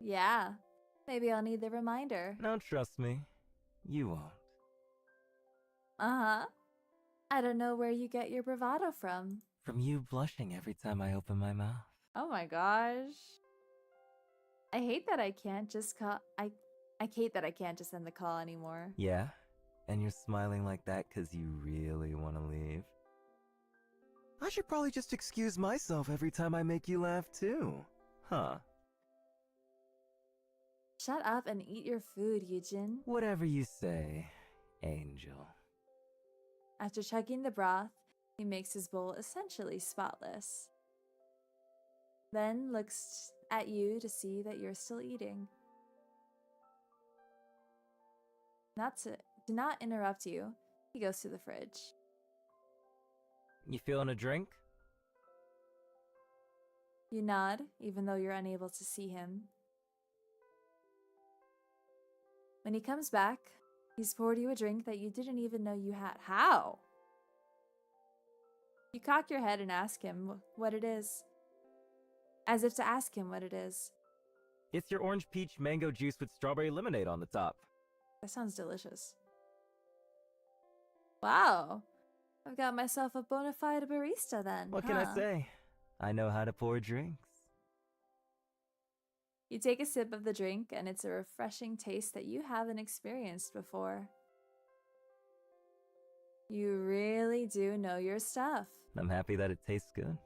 Yeah. Maybe I'll need the reminder. No, trust me. You won't. Uh-huh. I don't know where you get your bravado from. From you blushing every time I open my mouth. Oh my gosh. I hate that I can't just call... I hate that I can't just end the call anymore. Yeah? And you're smiling like that because you really want to leave? I should probably just excuse myself every time I make you laugh too. Huh? Shut up and eat your food, Yujin. Whatever you say, Angel. After chugging the broth, he makes his bowl essentially spotless. Then looks at you to see that you're still eating. To not interrupt you, he goes to the fridge. You feeling a drink? You nod, even though you're unable to see him. When he comes back, he's poured you a drink that you didn't even know you had. How? You cock your head and ask him what it is. As if to ask him what it is. It's your orange peach mango juice with strawberry lemonade on the top. That sounds delicious. Wow. I've got myself a bona fide barista then. What can I say? I know how to pour drinks. You take a sip of the drink, and it's a refreshing taste that you haven't experienced before. You really do know your stuff. I'm happy that it tastes good.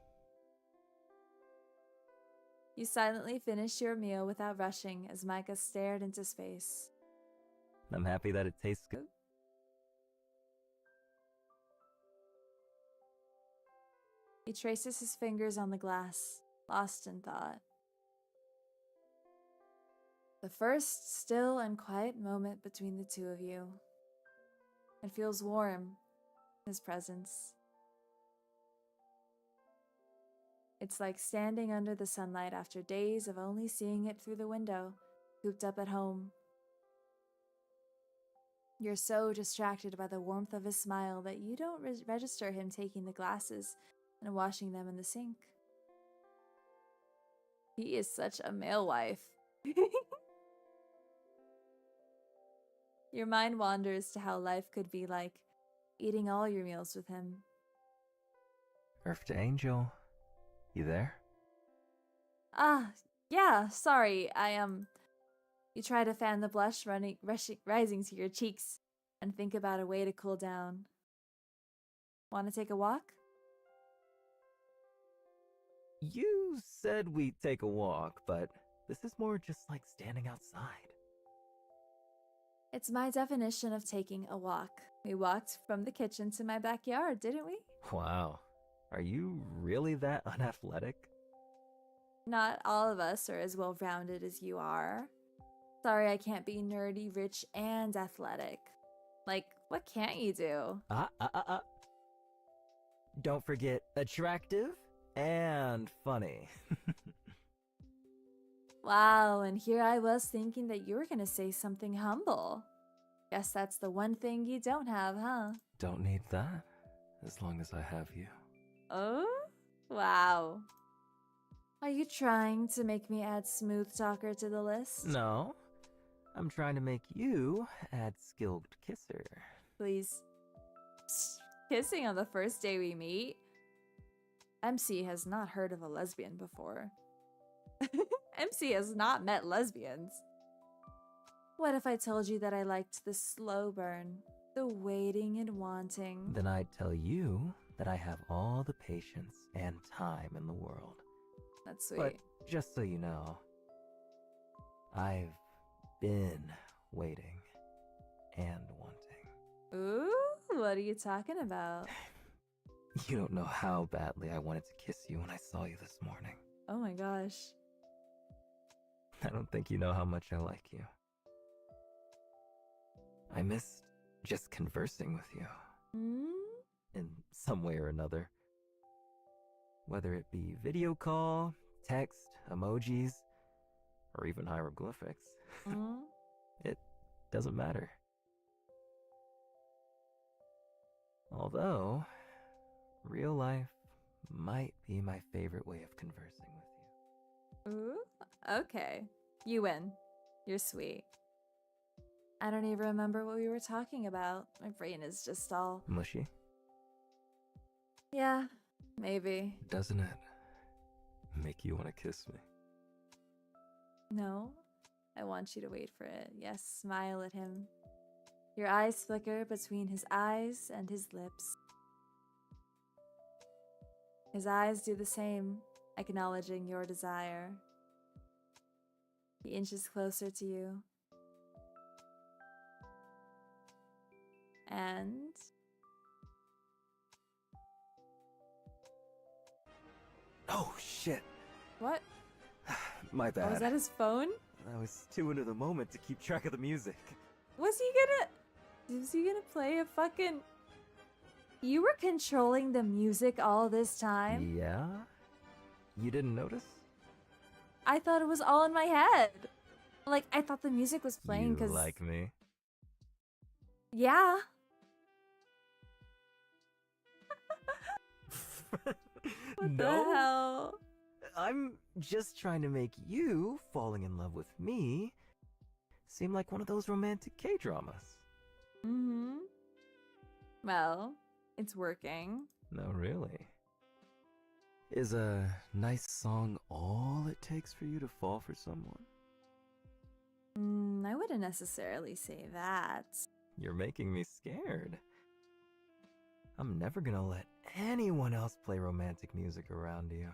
You silently finish your meal without rushing as Micah stared into space. I'm happy that it tastes good. He traces his fingers on the glass, lost in thought. The first still and quiet moment between the two of you. It feels warm, his presence. It's like standing under the sunlight after days of only seeing it through the window, cooped up at home. You're so distracted by the warmth of his smile that you don't register him taking the glasses and washing them in the sink. He is such a male wife. Your mind wanders to how life could be like, eating all your meals with him. Earth to Angel, you there? Ah, yeah, sorry, You try to fan the blush rising to your cheeks and think about a way to cool down. Want to take a walk? You said we'd take a walk, but this is more just like standing outside. It's my definition of taking a walk. We walked from the kitchen to my backyard, didn't we? Wow. Are you really that unathletic? Not all of us are as well-rounded as you are. Sorry I can't be nerdy, rich, and athletic. Like, what can't you do? Don't forget attractive and funny. Wow, and here I was thinking that you were gonna say something humble. Guess that's the one thing you don't have, huh? Don't need that, as long as I have you. Oh? Wow. Are you trying to make me add Smooth Talker to the list? No, I'm trying to make you add Skilled Kisser. Please. Kissing on the first day we meet? MC has not heard of a lesbian before. MC has not met lesbians. What if I told you that I liked the slow burn, the waiting and wanting? Then I'd tell you that I have all the patience and time in the world. That's sweet. But just so you know, I've been waiting and wanting. Ooh, what are you talking about? You don't know how badly I wanted to kiss you when I saw you this morning. Oh my gosh. I don't think you know how much I like you. I missed just conversing with you. In some way or another. Whether it be video call, text, emojis, or even hieroglyphics. It doesn't matter. Although, real life might be my favorite way of conversing with you. Ooh, okay. You win. You're sweet. I don't even remember what we were talking about. My brain is just all... Mushy? Yeah, maybe. Doesn't it make you want to kiss me? No, I want you to wait for it. Yes, smile at him. Your eyes flicker between his eyes and his lips. His eyes do the same, acknowledging your desire. He inches closer to you. And... Oh, shit. what? My bad. Oh, was that his phone? I was too into the moment to keep track of the music. Was he gonna play a fucking... You were controlling the music all this time? Yeah? You didn't notice? I thought it was all in my head. Like, I thought the music was playing because... You like me? Yeah. What the hell? I'm just trying to make you falling in love with me seem like one of those romantic K-dramas. Mm-hmm. Well, it's working. No, really. Is a nice song all it takes for you to fall for someone? I wouldn't necessarily say that. You're making me scared. I'm never gonna let anyone else play romantic music around you.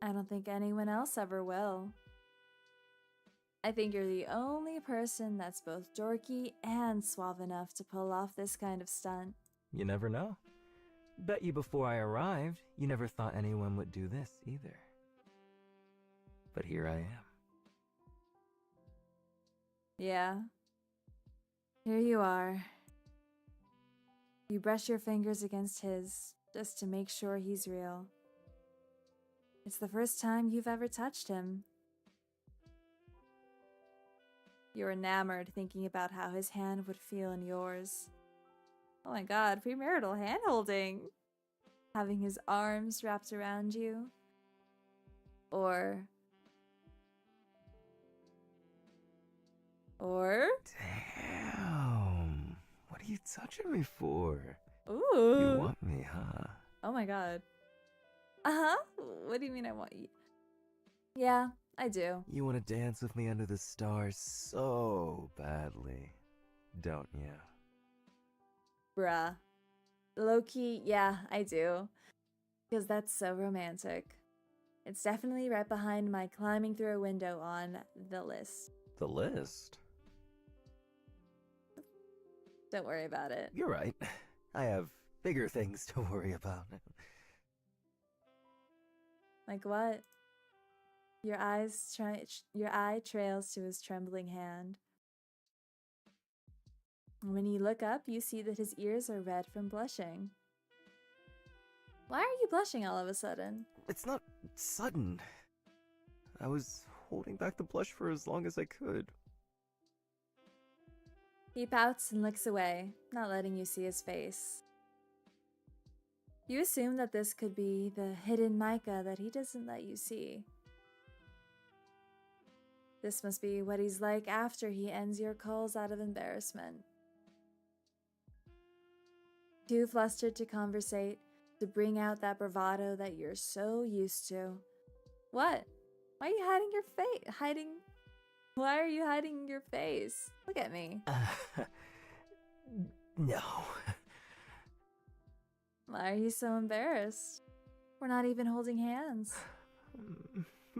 I don't think anyone else ever will. I think you're the only person that's both dorky and suave enough to pull off this kind of stunt. You never know. Bet you before I arrived, you never thought anyone would do this either. But here I am. Yeah. Here you are. You brush your fingers against his, just to make sure he's real. It's the first time you've ever touched him. You're enamored thinking about how his hand would feel in yours. Oh my god, premarital hand-holding! Having his arms wrapped around you. Or... Damn. What are you touching me for? Ooh. You want me, huh? Oh my god. Uh-huh. What do you mean I want you? Yeah, I do. You want to dance with me under the stars so badly, don't you? Bruh. Low-key, yeah, I do. Because that's so romantic. It's definitely right behind my climbing through a window on the list. The list? Don't worry about it. You're right. I have bigger things to worry about. Like what? Your eye trails to his trembling hand. When you look up, you see that his ears are red from blushing. Why are you blushing all of a sudden? It's not sudden. I was holding back the blush for as long as I could. He pouts and looks away, not letting you see his face. You assume that this could be the hidden Micah that he doesn't let you see. This must be what he's like after he ends your calls out of embarrassment. Too flustered to conversate, to bring out that bravado that you're so used to. What? Why are you hiding your face? Why are you hiding your face? Look at me. No. Why are you so embarrassed? We're not even holding hands.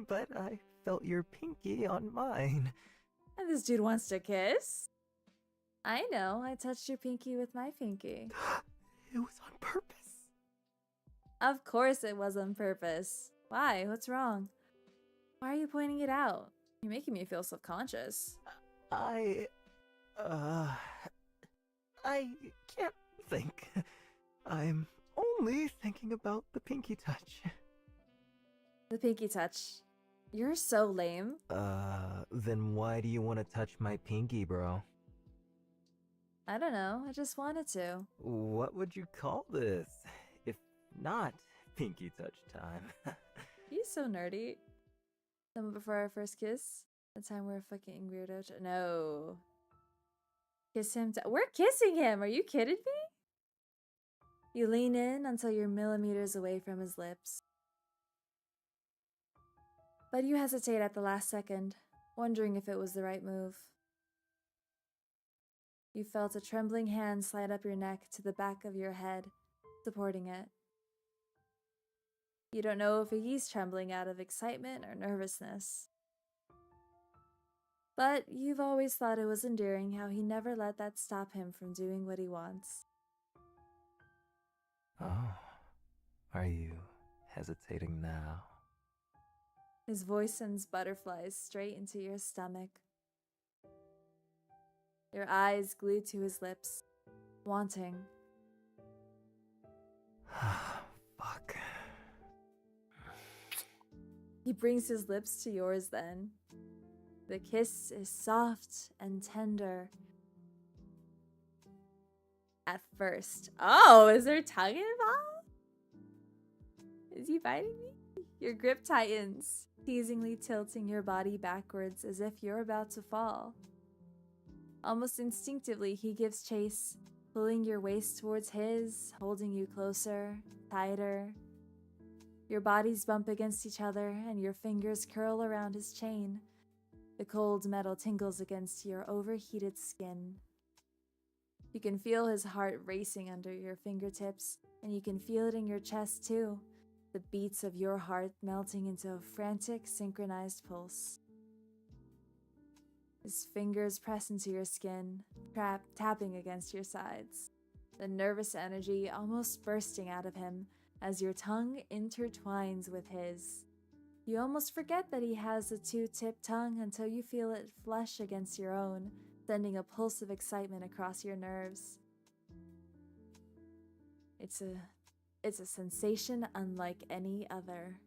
But I felt your pinky on mine. And this dude wants to kiss? I know, I touched your pinky with my pinky. It was on purpose. Of course it was on purpose. Why? What's wrong? Why are you pointing it out? You're making me feel self-conscious. I can't think. I'm only thinking about the pinky touch. The pinky touch. You're so lame. Then why do you want to touch my pinky, bro? I don't know, I just wanted to. What would you call this, if not pinky touch time? He's so nerdy. Then before our first kiss, the time we're fucking weirdo. No. Kiss him. We're kissing him. Are you kidding me? You lean in until you're millimeters away from his lips. But you hesitate at the last second, wondering if it was the right move. You felt a trembling hand slide up your neck to the back of your head, supporting it. You don't know if he's trembling out of excitement or nervousness. But you've always thought it was endearing how he never let that stop him from doing what he wants. Oh, are you hesitating now? His voice sends butterflies straight into your stomach. Your eyes glued to his lips, wanting. Fuck. He brings his lips to yours then. The kiss is soft and tender. At first. Oh, is there tongue involved? Is he biting me? Your grip tightens, teasingly tilting your body backwards as if you're about to fall. Almost instinctively, he gives chase, pulling your waist towards his, holding you closer, tighter. Your bodies bump against each other, and your fingers curl around his chain. The cold metal tingles against your overheated skin. You can feel his heart racing under your fingertips, and you can feel it in your chest too, the beats of your heart melting into a frantic, synchronized pulse. His fingers press into your skin, tapping against your sides, the nervous energy almost bursting out of him as your tongue intertwines with his. You almost forget that he has a two-tip tongue until you feel it flush against your own, sending a pulse of excitement across your nerves. It's a sensation unlike any other.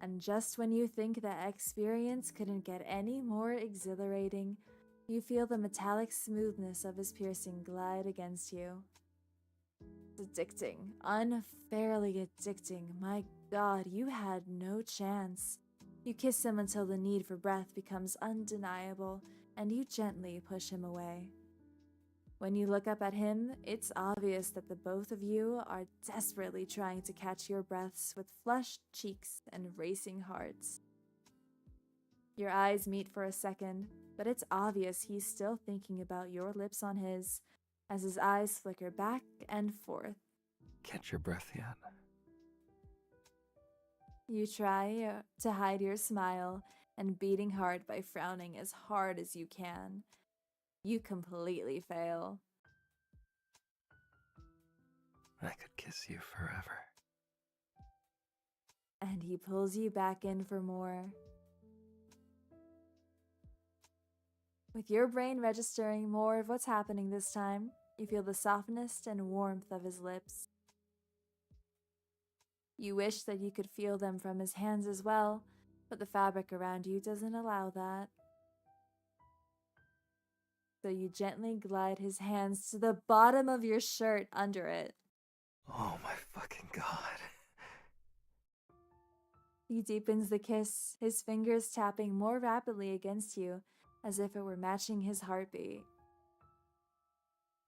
And just when you think that experience couldn't get any more exhilarating, you feel the metallic smoothness of his piercing glide against you. It's addicting, unfairly addicting. My God, you had no chance. You kiss him until the need for breath becomes undeniable, and you gently push him away. When you look up at him, it's obvious that the both of you are desperately trying to catch your breaths with flushed cheeks and racing hearts. Your eyes meet for a second, but it's obvious he's still thinking about your lips on his, as his eyes flicker back and forth. Catch your breath yet? You try to hide your smile and beating heart by frowning as hard as you can. You completely fail. I could kiss you forever. And he pulls you back in for more. With your brain registering more of what's happening this time, you feel the softness and warmth of his lips. You wish that you could feel them from his hands as well, but the fabric around you doesn't allow that. So you gently glide his hands to the bottom of your shirt under it. Oh my fucking god. He deepens the kiss, his fingers tapping more rapidly against you, as if it were matching his heartbeat.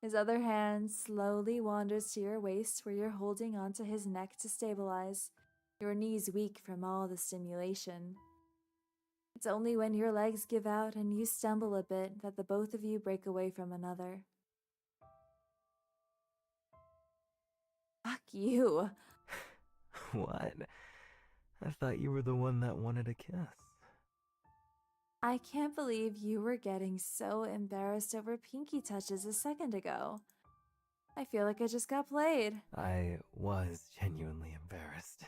His other hand slowly wanders to your waist where you're holding onto his neck to stabilize, your knees weak from all the stimulation. It's only when your legs give out and you stumble a bit that the both of you break away from another. Fuck you. What? I thought you were the one that wanted a kiss. I can't believe you were getting so embarrassed over pinky touches a second ago. I feel like I just got played. I was genuinely embarrassed.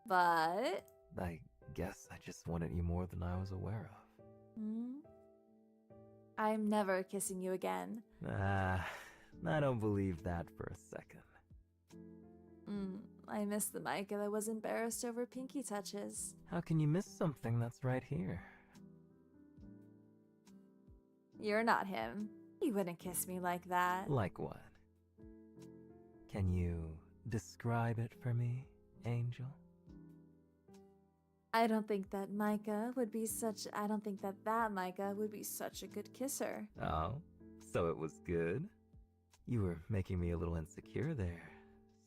But... I guess I just wanted you more than I was aware of. I'm never kissing you again. I don't believe that for a second. I missed the mic and I was embarrassed over pinky touches. How can you miss something that's right here? You're not him. You wouldn't kiss me like that. Like what? Can you describe it for me, Angel? I don't think that Micah would be such a good kisser. Oh, so it was good? You were making me a little insecure there,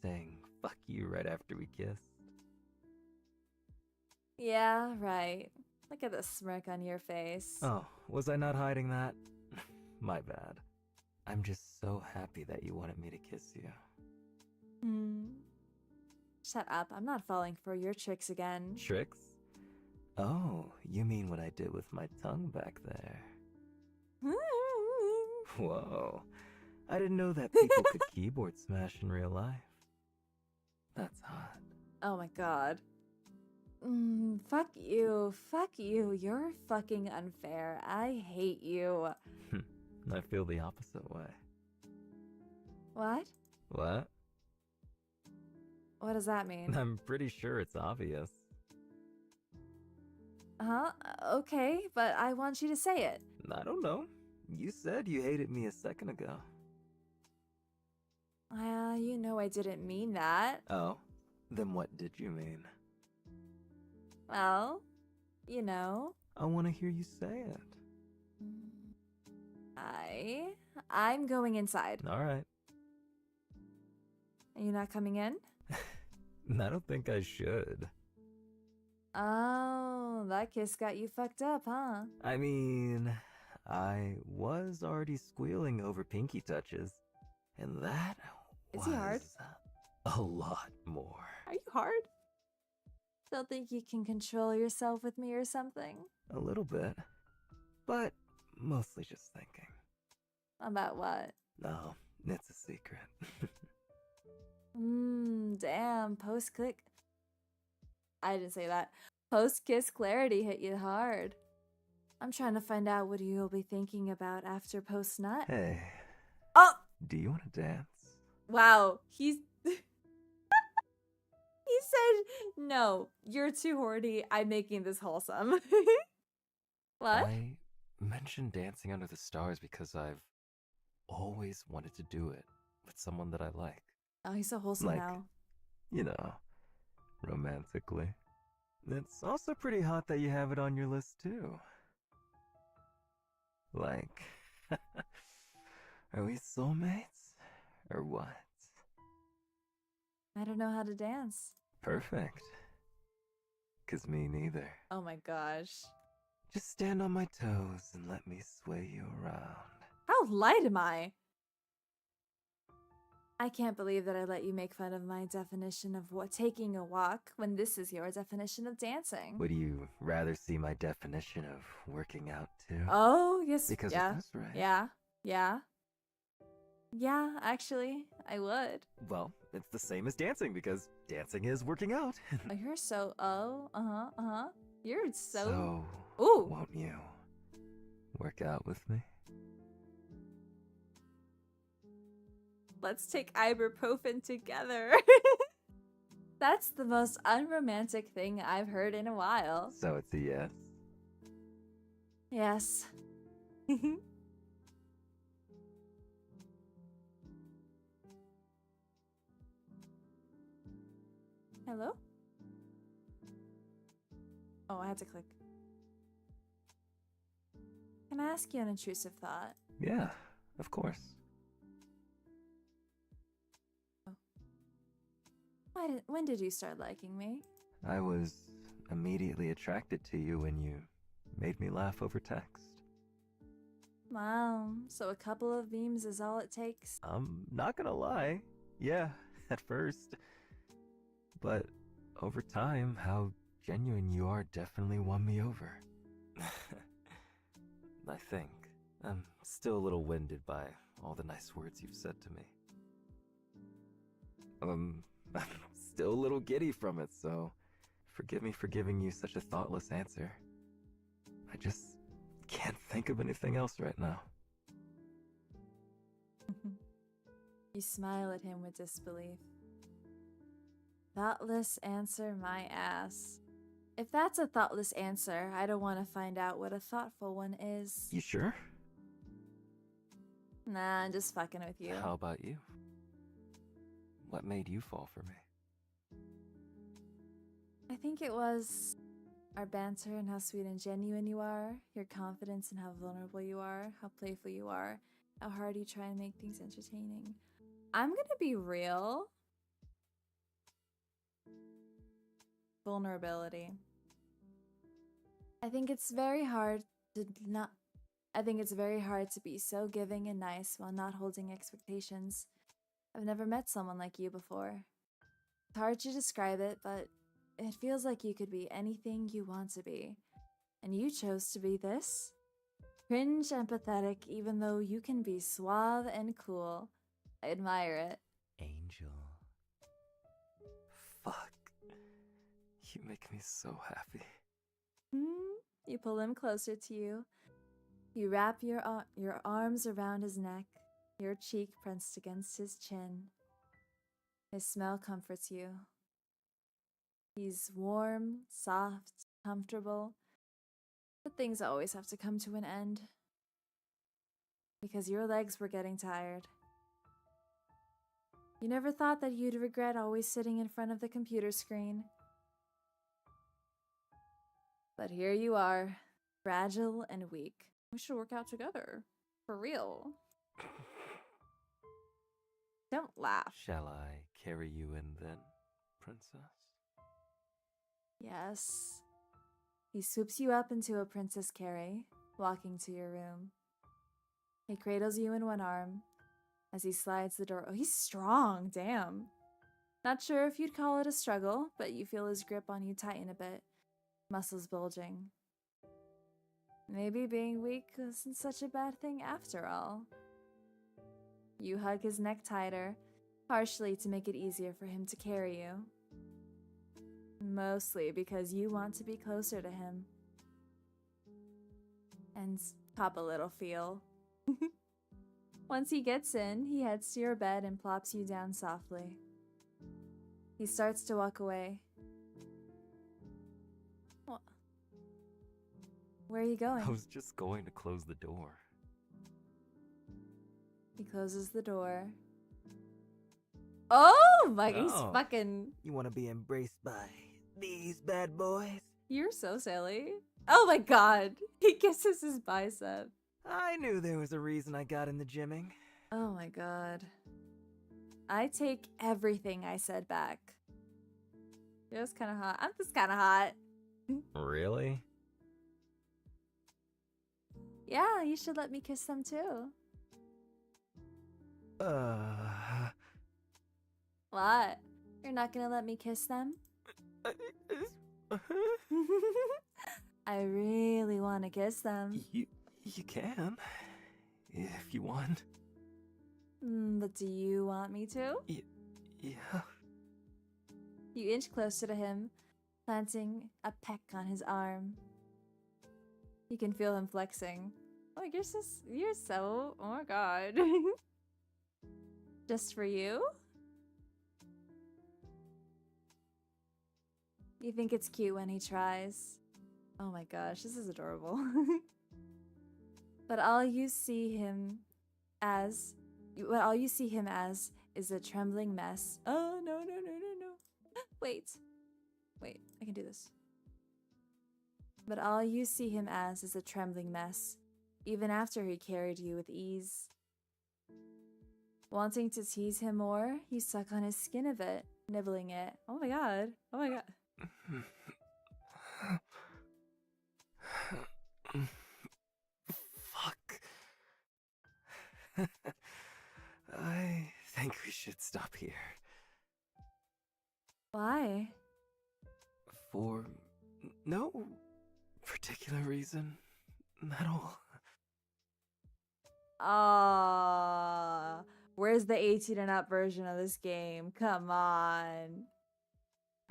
saying fuck you right after we kissed. Yeah, right. Look at the smirk on your face. Oh, was I not hiding that? My bad. I'm just so happy that you wanted me to kiss you. Shut up, I'm not falling for your tricks again. Tricks? Oh, you mean what I did with my tongue back there. Whoa. I didn't know that people could keyboard smash in real life. That's hot. Oh my god. Fuck you. You're fucking unfair. I hate you. I feel the opposite way. What? What? What does that mean? I'm pretty sure it's obvious. Huh? Okay, but I want you to say it. I don't know. You said you hated me a second ago. You know I didn't mean that. Oh? Then what did you mean? Well, you know. I want to hear you say it. I'm going inside. Alright. Are you not coming in? I don't think I should. Oh, that kiss got you fucked up, huh? I mean, I was already squealing over pinky touches, and that Is he hard? A lot more. Are you hard? Don't think you can control yourself with me or something? A little bit, but mostly just thinking. About what? No, it's a secret. Damn, post-click. I didn't say that. Post-kiss clarity hit you hard. I'm trying to find out what you'll be thinking about after post-nut. Hey. Oh! Do you want to dance? Wow, he said, no, you're too horny. I'm making this wholesome. What? I mentioned dancing under the stars because I've always wanted to do it with someone that I like. Oh, he's so wholesome now. You know, romantically. It's also pretty hot that you have it on your list too. Like, Are we soulmates? Or what? I don't know how to dance. Perfect. 'Cause me neither. Oh my gosh. Just stand on my toes and let me sway you around. How light am I? I can't believe that I let you make fun of my definition of what taking a walk when this is your definition of dancing. Would you rather see my definition of working out too? Oh, yes. Because yeah. of this, right? Yeah. Yeah. Yeah, actually, I would. Well, it's the same as dancing because dancing is working out. Oh, you're so You're so So, Ooh. won't you work out with me? Let's take ibuprofen together. That's the most unromantic thing I've heard in a while. So it's a yes. Yes. Hello? Oh, I had to click. Can I ask you an intrusive thought? Yeah, of course. When did you start liking me? I was immediately attracted to you when you made me laugh over text. Wow, so a couple of memes is all it takes? I'm not gonna lie. Yeah, at first. But over time, how genuine you are definitely won me over. I think. I'm still a little winded by all the nice words you've said to me. I'm still a little giddy from it, so forgive me for giving you such a thoughtless answer. I just can't think of anything else right now. You smile at him with disbelief. Thoughtless answer my ass. If that's a thoughtless answer, I don't want to find out what a thoughtful one is. You sure? Nah, I'm just fucking with you. How about you? What made you fall for me? I think it was our banter and how sweet and genuine you are, your confidence and how vulnerable you are, how playful you are, how hard you try and make things entertaining. I'm gonna be real. Vulnerability. I think it's very hard to be so giving and nice while not holding expectations. I've never met someone like you before. It's hard to describe it, but it feels like you could be anything you want to be. And you chose to be this? Cringe and pathetic, even though you can be suave and cool. I admire it. Angel. Fuck. You make me so happy. You pull him closer to you. You wrap your arms around his neck, your cheek pressed against his chin. His smell comforts you. He's warm, soft, comfortable. But things always have to come to an end. Because your legs were getting tired. You never thought that you'd regret always sitting in front of the computer screen. But here you are, fragile and weak. We should work out together. For real. Don't laugh. Shall I carry you in then, princess? Yes. He swoops you up into a princess carry, walking to your room. He cradles you in one arm as he slides the door. Oh, he's strong, damn. Not sure if you'd call it a struggle, but you feel his grip on you tighten a bit, muscles bulging. Maybe being weak wasn't such a bad thing after all. You hug his neck tighter, partially to make it easier for him to carry you. Mostly because you want to be closer to him. And pop a little feel. Once he gets in, he heads to your bed and plops you down softly. He starts to walk away. What? Where are you going? I was just going to close the door. He closes the door. Oh my god, he's Oh. fucking... You want to be embraced by these bad boys? You're so silly. Oh my god. He kisses his bicep. I knew there was a reason I got into gymming. Oh my god. I take everything I said back. It was kind of hot. I'm just kind of hot. Really? Yeah, you should let me kiss them too. What? You're not gonna let me kiss them? I really want to kiss them. You can, if you want. But do you want me to? Yeah. You inch closer to him, planting a peck on his arm. You can feel him flexing. Oh, you're so, oh my god. Just for you? You think it's cute when he tries. Oh my gosh, this is adorable. But all you see him as is a trembling mess. Oh, no. Wait, I can do this. But all you see him as is a trembling mess, even after he carried you with ease. Wanting to tease him more, you suck on his skin a bit, nibbling it. Oh my god. Fuck. I think we should stop here. Why? For no particular reason at all. Where's the 18 and up version of this game? Come on.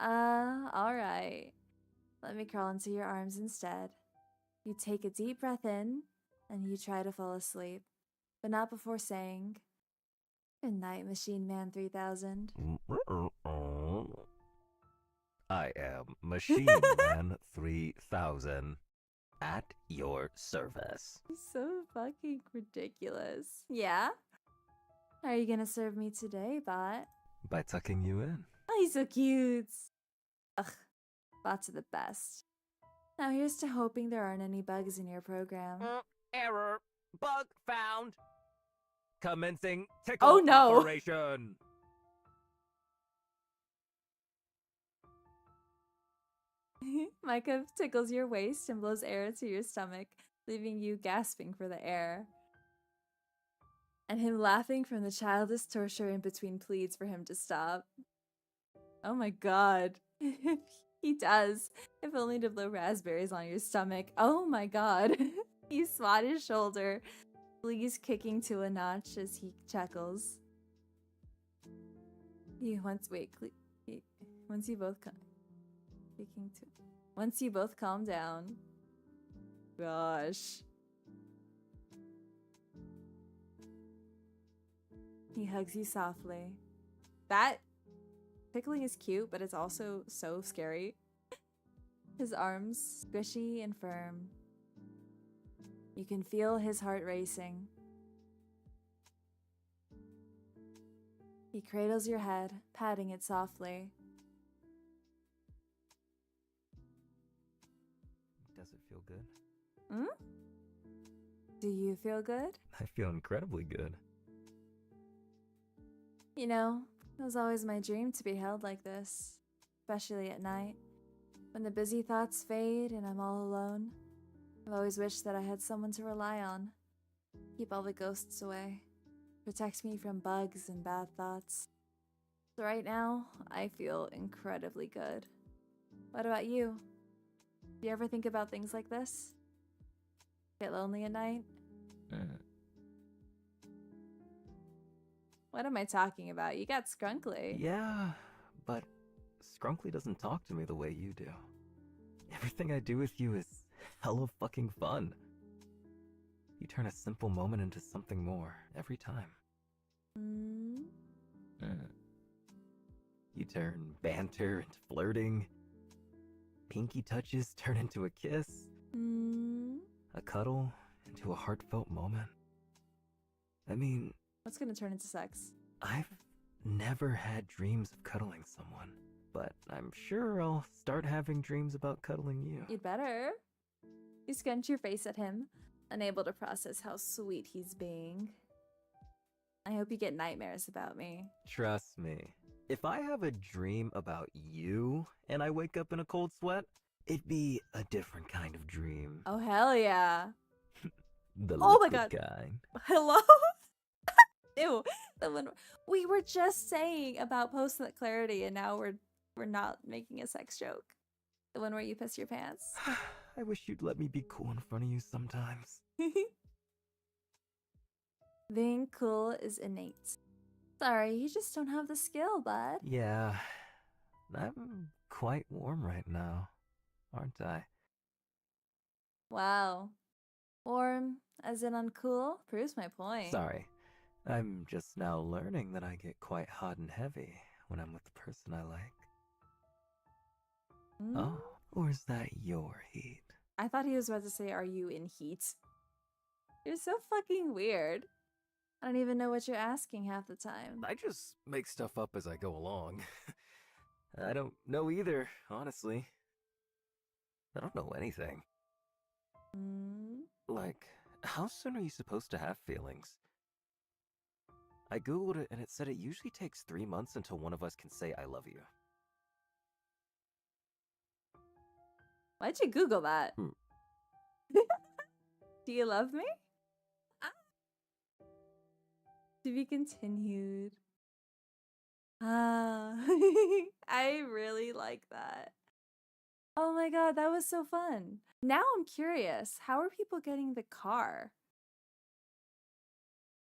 Alright. Let me crawl into your arms instead. You take a deep breath in, and you try to fall asleep, but not before saying, "Good night, Machine Man 3000. I am Machine Man 3000 at your service. So fucking ridiculous. Yeah? How are you gonna serve me today, bot? By tucking you in. Oh, he's so cute. Ugh, bots are the best. Now here's to hoping there aren't any bugs in your program. Error. Bug found. Commencing tickle no. operation. Micah tickles your waist and blows air into your stomach, leaving you gasping for the air. And him laughing from the childish torture in between pleads for him to stop. Oh my god. He does. If only to blow raspberries on your stomach. Oh my god. You swat his shoulder, please kicking to a notch as he chuckles. Once you both calm down. Gosh. He hugs you softly. That tickling is cute, but it's also so scary. His arms squishy and firm. You can feel his heart racing. He cradles your head, patting it softly. Does it feel good? Do you feel good? I feel incredibly good. You know, it was always my dream to be held like this, especially at night, when the busy thoughts fade and I'm all alone. I've always wished that I had someone to rely on, keep all the ghosts away, protect me from bugs and bad thoughts. So right now, I feel incredibly good. What about you? Do you ever think about things like this? Get lonely at night? What am I talking about? You got Skrunkly. Yeah, but Skrunkly doesn't talk to me the way you do. Everything I do with you is hella fucking fun. You turn a simple moment into something more every time. You turn banter into flirting. Pinky touches turn into a kiss. A cuddle into a heartfelt moment. I mean, What's gonna turn into sex? I've never had dreams of cuddling someone, but I'm sure I'll start having dreams about cuddling you. You'd better. You scrunch your face at him, unable to process how sweet he's being. I hope you get nightmares about me. Trust me. If I have a dream about you and I wake up in a cold sweat, it'd be a different kind of dream. Oh, hell yeah. The Oh my liquid god. kind. Hello? Ew. The one we were just saying about post-nut clarity, and now we're not making a sex joke. The one where you piss your pants. I wish you'd let me be cool in front of you sometimes. Being cool is innate. Sorry, you just don't have the skill, bud. Yeah, I'm quite warm right now, aren't I? Wow. Warm, as in uncool, proves my point. Sorry, I'm just now learning that I get quite hot and heavy when I'm with the person I like. Oh, or is that your heat? I thought he was about to say, are you in heat? You're so fucking weird. I don't even know what you're asking half the time. I just make stuff up as I go along. I don't know either, honestly. I don't know anything. Like, how soon are you supposed to have feelings? I googled it and it said it usually takes 3 months until one of us can say I love you. Why'd you Google that? Do you love me? To be continued. Ah, I really like that. Oh my god, that was so fun. Now I'm curious, how are people getting the car?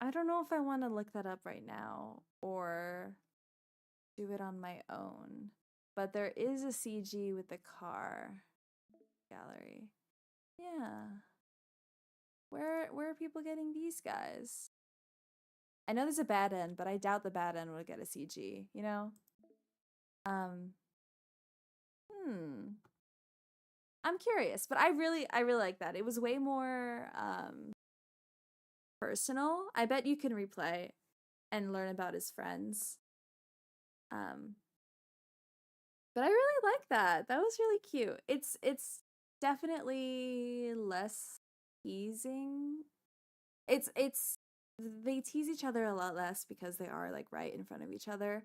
I don't know if I want to look that up right now or do it on my own. But there is a CG with the car gallery. Yeah. Where are people getting these guys? I know there's a bad end, but I doubt the bad end would get a CG, you know? I'm curious, but I really like that. It was way more personal. I bet you can replay and learn about his friends. But I really like that. That was really cute. It's definitely less teasing. It's they tease each other a lot less because they are like right in front of each other.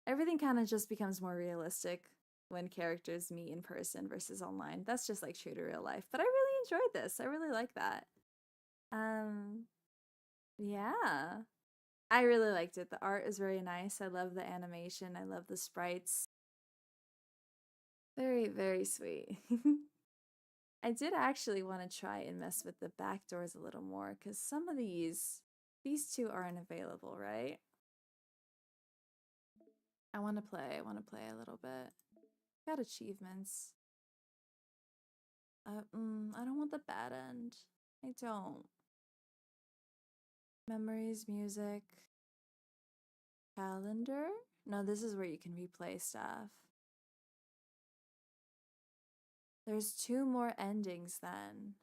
Everything kind of just becomes more realistic when characters meet in person versus online. That's just like true to real life. But I really enjoyed this. I really like that. Yeah. I really liked it. The art is very nice. I love the animation. I love the sprites. Very, very sweet. I did actually want to try and mess with the back doors a little more because some of these two aren't available, right? I want to play a little bit. Got achievements. I don't want the bad end. I don't. Memories, music, calendar? No, this is where you can replay stuff. There's 2 more endings then.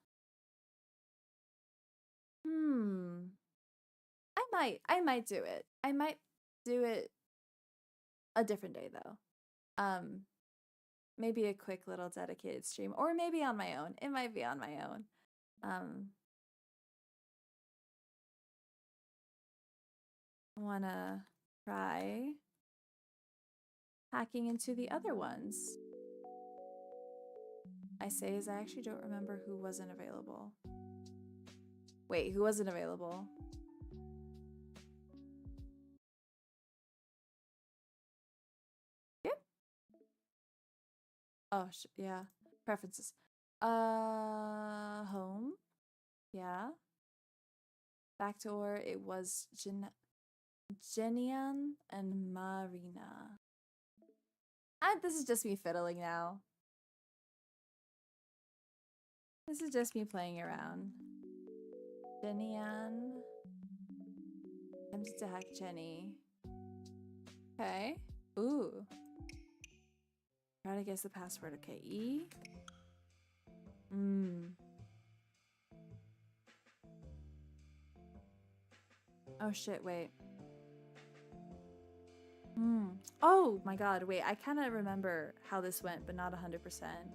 I might do it. I might do it a different day though. Maybe a quick little dedicated stream, or maybe on my own. It might be on my own. I wanna try hacking into the other ones. I say as I actually don't remember who wasn't available. Wait, who wasn't available? Yep. Oh, yeah. Preferences. Home. Yeah. Back to or it was Jenian and Marina. This is just me fiddling now. This is just me playing around. Jenian. Attempted to hack Jenny. Okay. Ooh. Try to guess the password. Okay. E. Oh shit, wait. Oh my god, wait. I kind of remember how this went, but not 100%.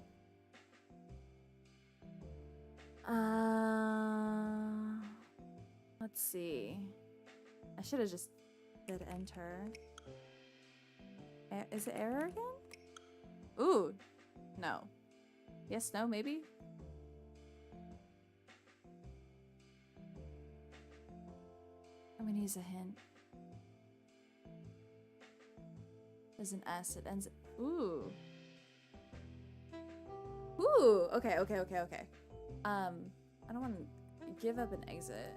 Let's see. I should have just did enter. Is it error again? Ooh. No. Yes, no, maybe? I'm gonna use a hint. There's an S. It ends. Ooh. Ooh. Okay. I don't want to give up an exit.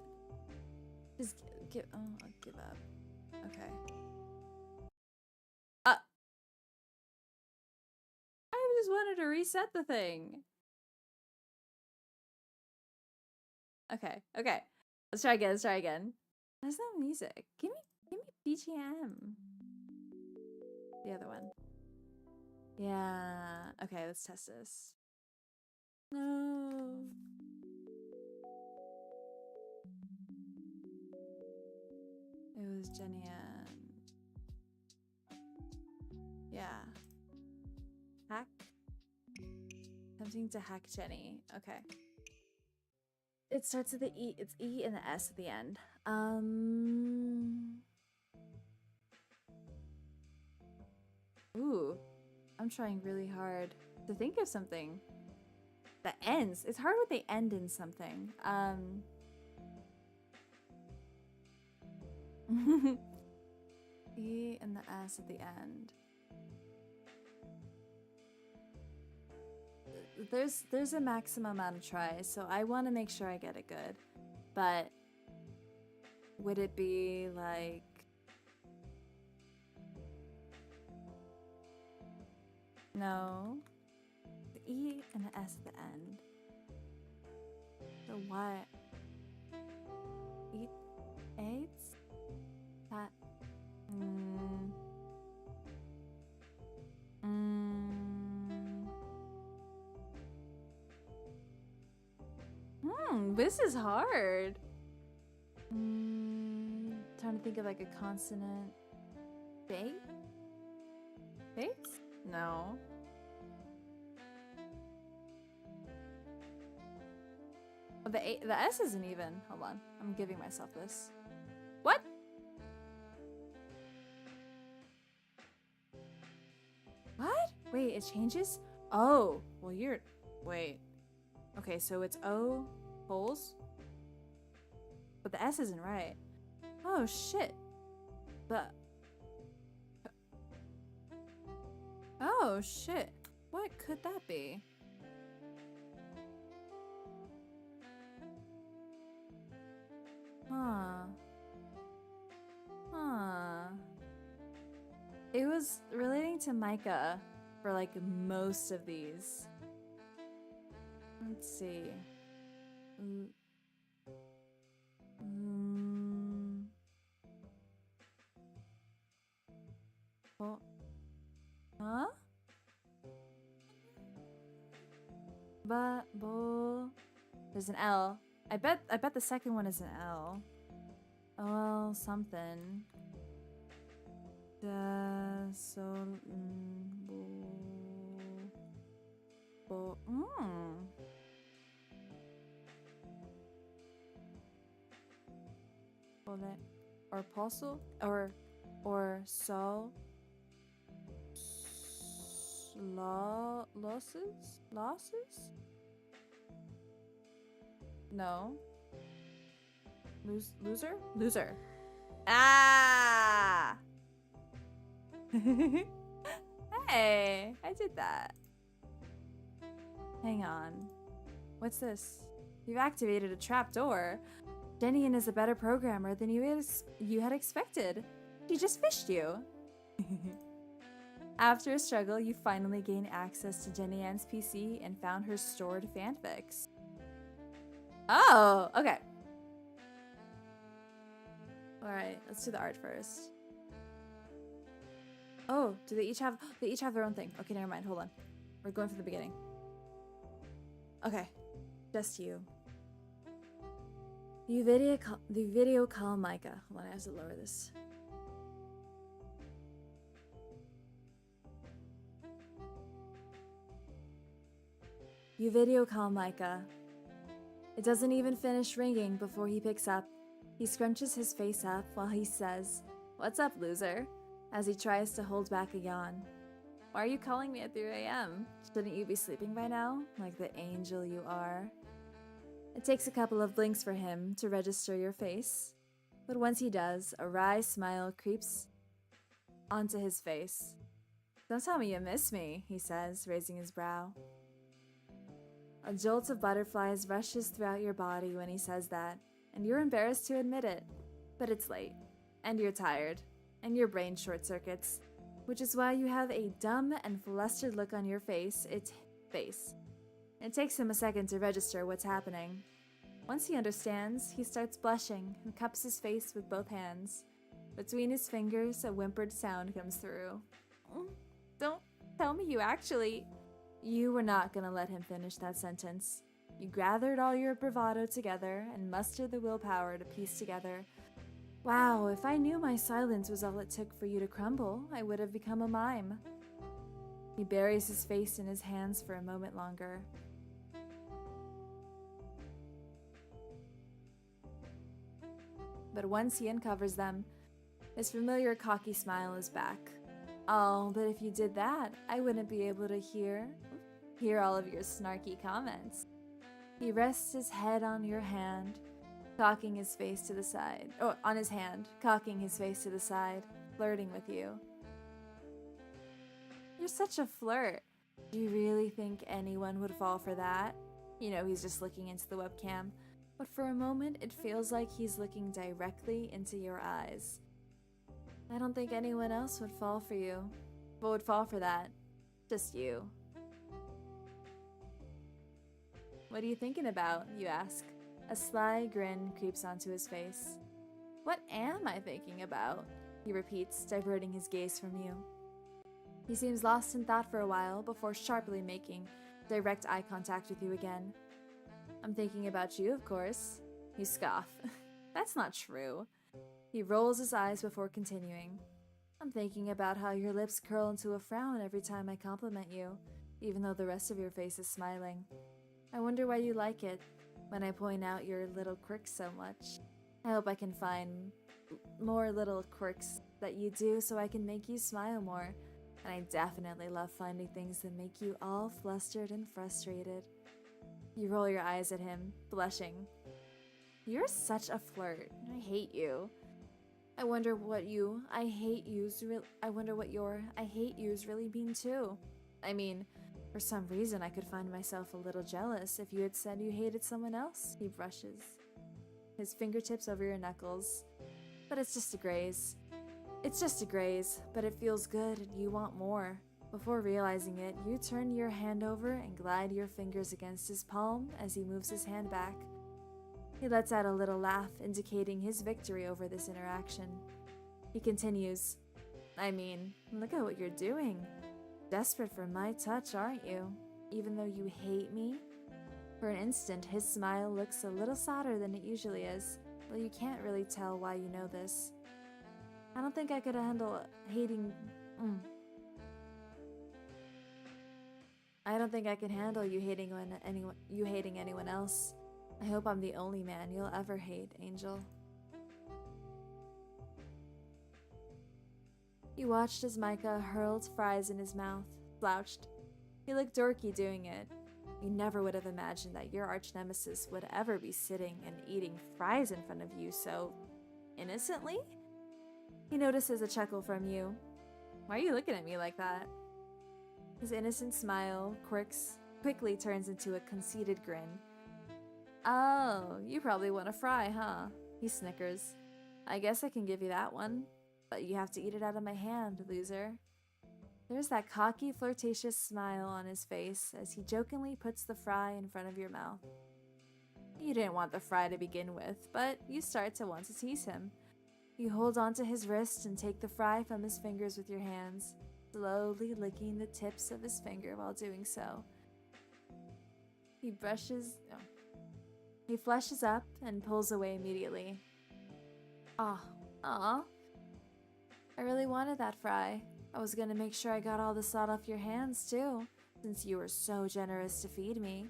Just give. Oh, I'll give up. Okay. I just wanted to reset the thing. Okay. Let's try again. There's no music. Give me BGM. The other one. Yeah. Okay, let's test this. No. It was Jenny and... Yeah. Hack? Attempting to hack Jenny. Okay. It starts with the E. It's E and the S at the end. Ooh. I'm trying really hard to think of something that ends. It's hard when they end in something. E and the S at the end. There's a maximum amount of tries, so I want to make sure I get it good. But would it be like... No. The E and the S at the end. So what? Eat AIDS? That... This is hard. Trying to think of like a consonant. Bait? Bates? No. Oh, the S isn't even. Hold on. I'm giving myself this. What? What? Wait, it changes? Oh, well you're... Wait. Okay, so it's O holes? But the S isn't right. Oh, shit. Oh, shit. What could that be? It was relating to Micah for like most of these. Let's see. Oh. Huh? There's an L. I bet the second one is an L. Oh, something. Or apostle or so losses? No. Loser. Ah. Hey, I did that. Hang on. What's this? You've activated a trapdoor. Jenny is a better programmer than you had expected. She just fished you. After a struggle, you finally gained access to Jenny Ann's PC and found her stored fanfics. Oh, okay. Alright, let's do the art first. Oh, do they each have their own thing? Okay, never mind, hold on. We're going from the beginning. Okay, just you. The video call Micah. Hold on, I have to lower this. You video call Micah. It doesn't even finish ringing before he picks up. He scrunches his face up while he says, "What's up, loser?" as he tries to hold back a yawn. "Why are you calling me at 3 a.m.? Shouldn't you be sleeping by now, like the angel you are?" It takes a couple of blinks for him to register your face, but once he does, a wry smile creeps onto his face. "Don't tell me you miss me," he says, raising his brow. A jolt of butterflies rushes throughout your body when he says that, and you're embarrassed to admit it. But it's late, and you're tired, and your brain short circuits, which is why you have a dumb and flustered look on your face. It takes him a second to register what's happening. Once he understands, he starts blushing and cups his face with both hands. Between his fingers, a whimpered sound comes through. "Don't tell me you actually..." You were not gonna let him finish that sentence. You gathered all your bravado together and mustered the willpower to piece together, "Wow, if I knew my silence was all it took for you to crumble, I would have become a mime." He buries his face in his hands for a moment longer. But once he uncovers them, his familiar cocky smile is back. "Oh, but if you did that, I wouldn't be able to hear all of your snarky comments." He rests his head on your hand, cocking his face to the side. On his hand, cocking his face to the side, flirting with you. "You're such a flirt. Do you really think anyone would fall for that?" You know, he's just looking into the webcam, but for a moment it feels like he's looking directly into your eyes. "I don't think anyone else would fall for you. But would fall for that. Just you." "What are you thinking about?" you ask. A sly grin creeps onto his face. "What am I thinking about?" he repeats, diverting his gaze from you. He seems lost in thought for a while before sharply making direct eye contact with you again. "I'm thinking about you, of course." You scoff. "That's not true." He rolls his eyes before continuing. "I'm thinking about how your lips curl into a frown every time I compliment you, even though the rest of your face is smiling. I wonder why you like it when I point out your little quirks so much. I hope I can find more little quirks that you do so I can make you smile more. And I definitely love finding things that make you all flustered and frustrated." You roll your eyes at him, blushing. "You're such a flirt. I hate you. I wonder what your I hate yous really mean too. I mean, for some reason I could find myself a little jealous if you had said you hated someone else." He brushes his fingertips over your knuckles. "But it's just a graze. It's just a graze, but it feels good and you want more." Before realizing it, you turn your hand over and glide your fingers against his palm as he moves his hand back. He lets out a little laugh, indicating his victory over this interaction. He continues, "I mean, look at what you're doing. Desperate for my touch, aren't you? Even though you hate me?" For an instant, his smile looks a little sadder than it usually is, though you can't really tell why you know this. "I don't think I could handle hating... I don't think I can handle you hating anyone else. I hope I'm the only man you'll ever hate, Angel." You watched as Micah hurled fries in his mouth, slouched. He looked dorky doing it. You never would have imagined that your arch-nemesis would ever be sitting and eating fries in front of you so innocently? He notices a chuckle from you. "Why are you looking at me like that?" His innocent smile quickly turns into a conceited grin. "Oh, you probably want a fry, huh?" He snickers. "I guess I can give you that one, but you have to eat it out of my hand, loser." There's that cocky, flirtatious smile on his face as he jokingly puts the fry in front of your mouth. You didn't want the fry to begin with, but you start to want to tease him. You hold onto his wrist and take the fry from his fingers with your hands, slowly licking the tips of his finger while doing so. He flushes up and pulls away immediately. Aw. I really wanted that fry. I was gonna make sure I got all the salt off your hands too, since you were so generous to feed me.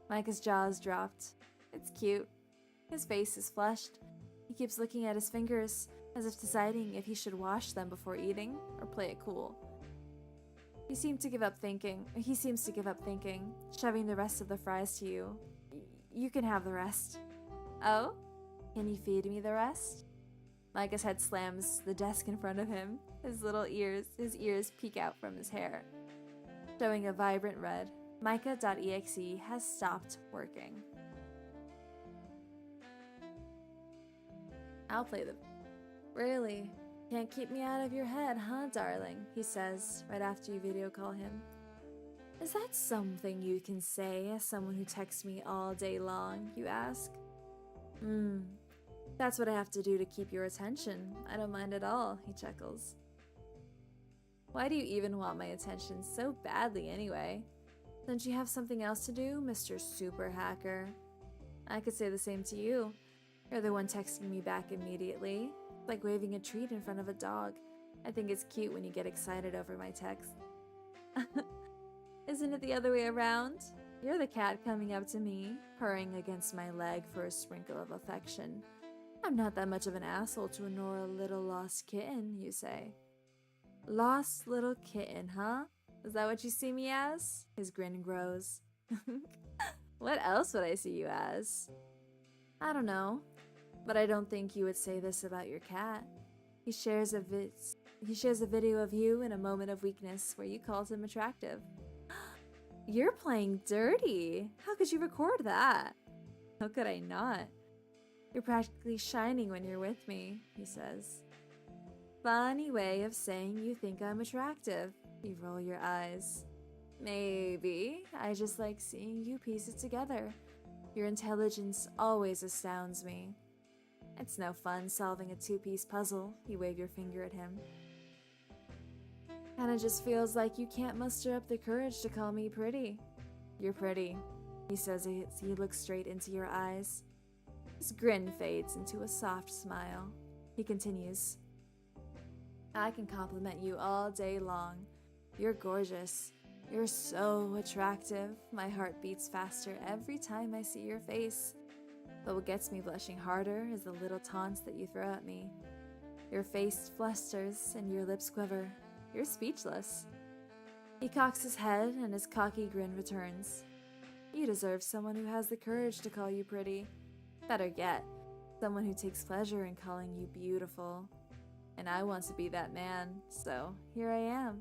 Micah's jaws dropped. It's cute. His face is flushed. He keeps looking at his fingers, as if deciding if he should wash them before eating or play it cool. He seems to give up thinking, shoving the rest of the fries to you. You can have the rest. Oh? Can you feed me the rest? Micah's head slams the desk in front of him. His ears peek out from his hair, showing a vibrant red. Micah.exe has stopped working. I'll play them. Really? Can't keep me out of your head, huh, darling? He says, right after you video call him. Is that something you can say as someone who texts me all day long, you ask? That's what I have to do to keep your attention. I don't mind at all, he chuckles. Why do you even want my attention so badly anyway? Don't you have something else to do, Mr. Super Hacker? I could say the same to you. You're the one texting me back immediately, like waving a treat in front of a dog. I think it's cute when you get excited over my text. Isn't it the other way around? You're the cat coming up to me, purring against my leg for a sprinkle of affection. I'm not that much of an asshole to ignore a little lost kitten, you say. Lost little kitten, huh? Is that what you see me as? His grin grows. What else would I see you as? I don't know, but I don't think you would say this about your cat. He shares a video of you in a moment of weakness where you called him attractive. You're playing dirty. How could you record that? How could I not? You're practically shining when you're with me, he says. Funny way of saying you think I'm attractive. You roll your eyes. Maybe. I just like seeing you piece it together. Your intelligence always astounds me. It's no fun solving a two-piece puzzle. You wave your finger at him. Kinda just feels like you can't muster up the courage to call me pretty. You're pretty, he says as he looks straight into your eyes. His grin fades into a soft smile. He continues. I can compliment you all day long. You're gorgeous. You're so attractive. My heart beats faster every time I see your face. But what gets me blushing harder is the little taunts that you throw at me. Your face flusters and your lips quiver. You're speechless. He cocks his head and his cocky grin returns. You deserve someone who has the courage to call you pretty. Better yet, someone who takes pleasure in calling you beautiful. And I want to be that man, so here I am.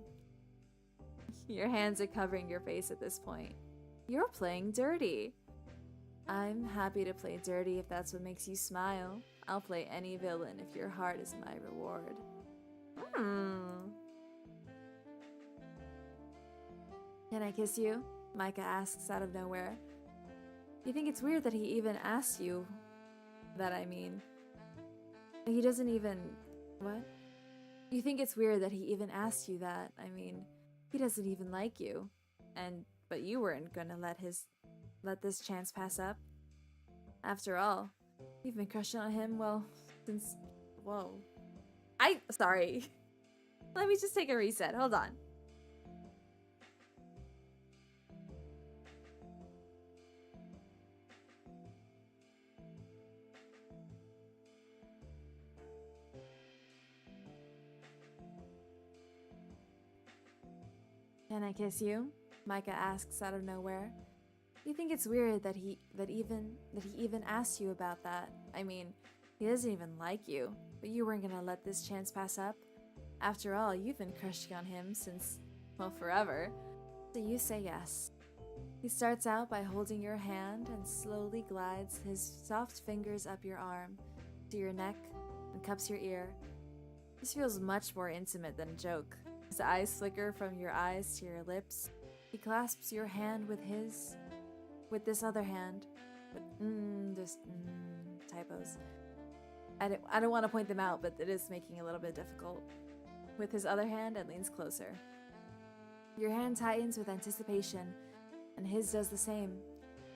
Your hands are covering your face at this point. You're playing dirty. I'm happy to play dirty if that's what makes you smile. I'll play any villain if your heart is my reward. Can I kiss you? Micah asks out of nowhere. You think it's weird that he even asked you that, I mean. He doesn't even... What? You think it's weird that he even asked you that, I mean. He doesn't even like you. But you weren't gonna let this chance pass up. After all, you've been crushing on him, well, since... Whoa. Sorry. Let me just take a reset, hold on. Can I kiss you? Micah asks out of nowhere. You think it's weird that he even asked you about that? I mean, he doesn't even like you, but you weren't gonna let this chance pass up? After all, you've been crushing on him since, well, forever. So you say yes. He starts out by holding your hand and slowly glides his soft fingers up your arm, to your neck, and cups your ear. This feels much more intimate than a joke. His eyes flicker from your eyes to your lips. He clasps your hand with this other hand. Typos. I don't want to point them out, but it is making it a little bit difficult. With his other hand, and leans closer. Your hand tightens with anticipation, and his does the same.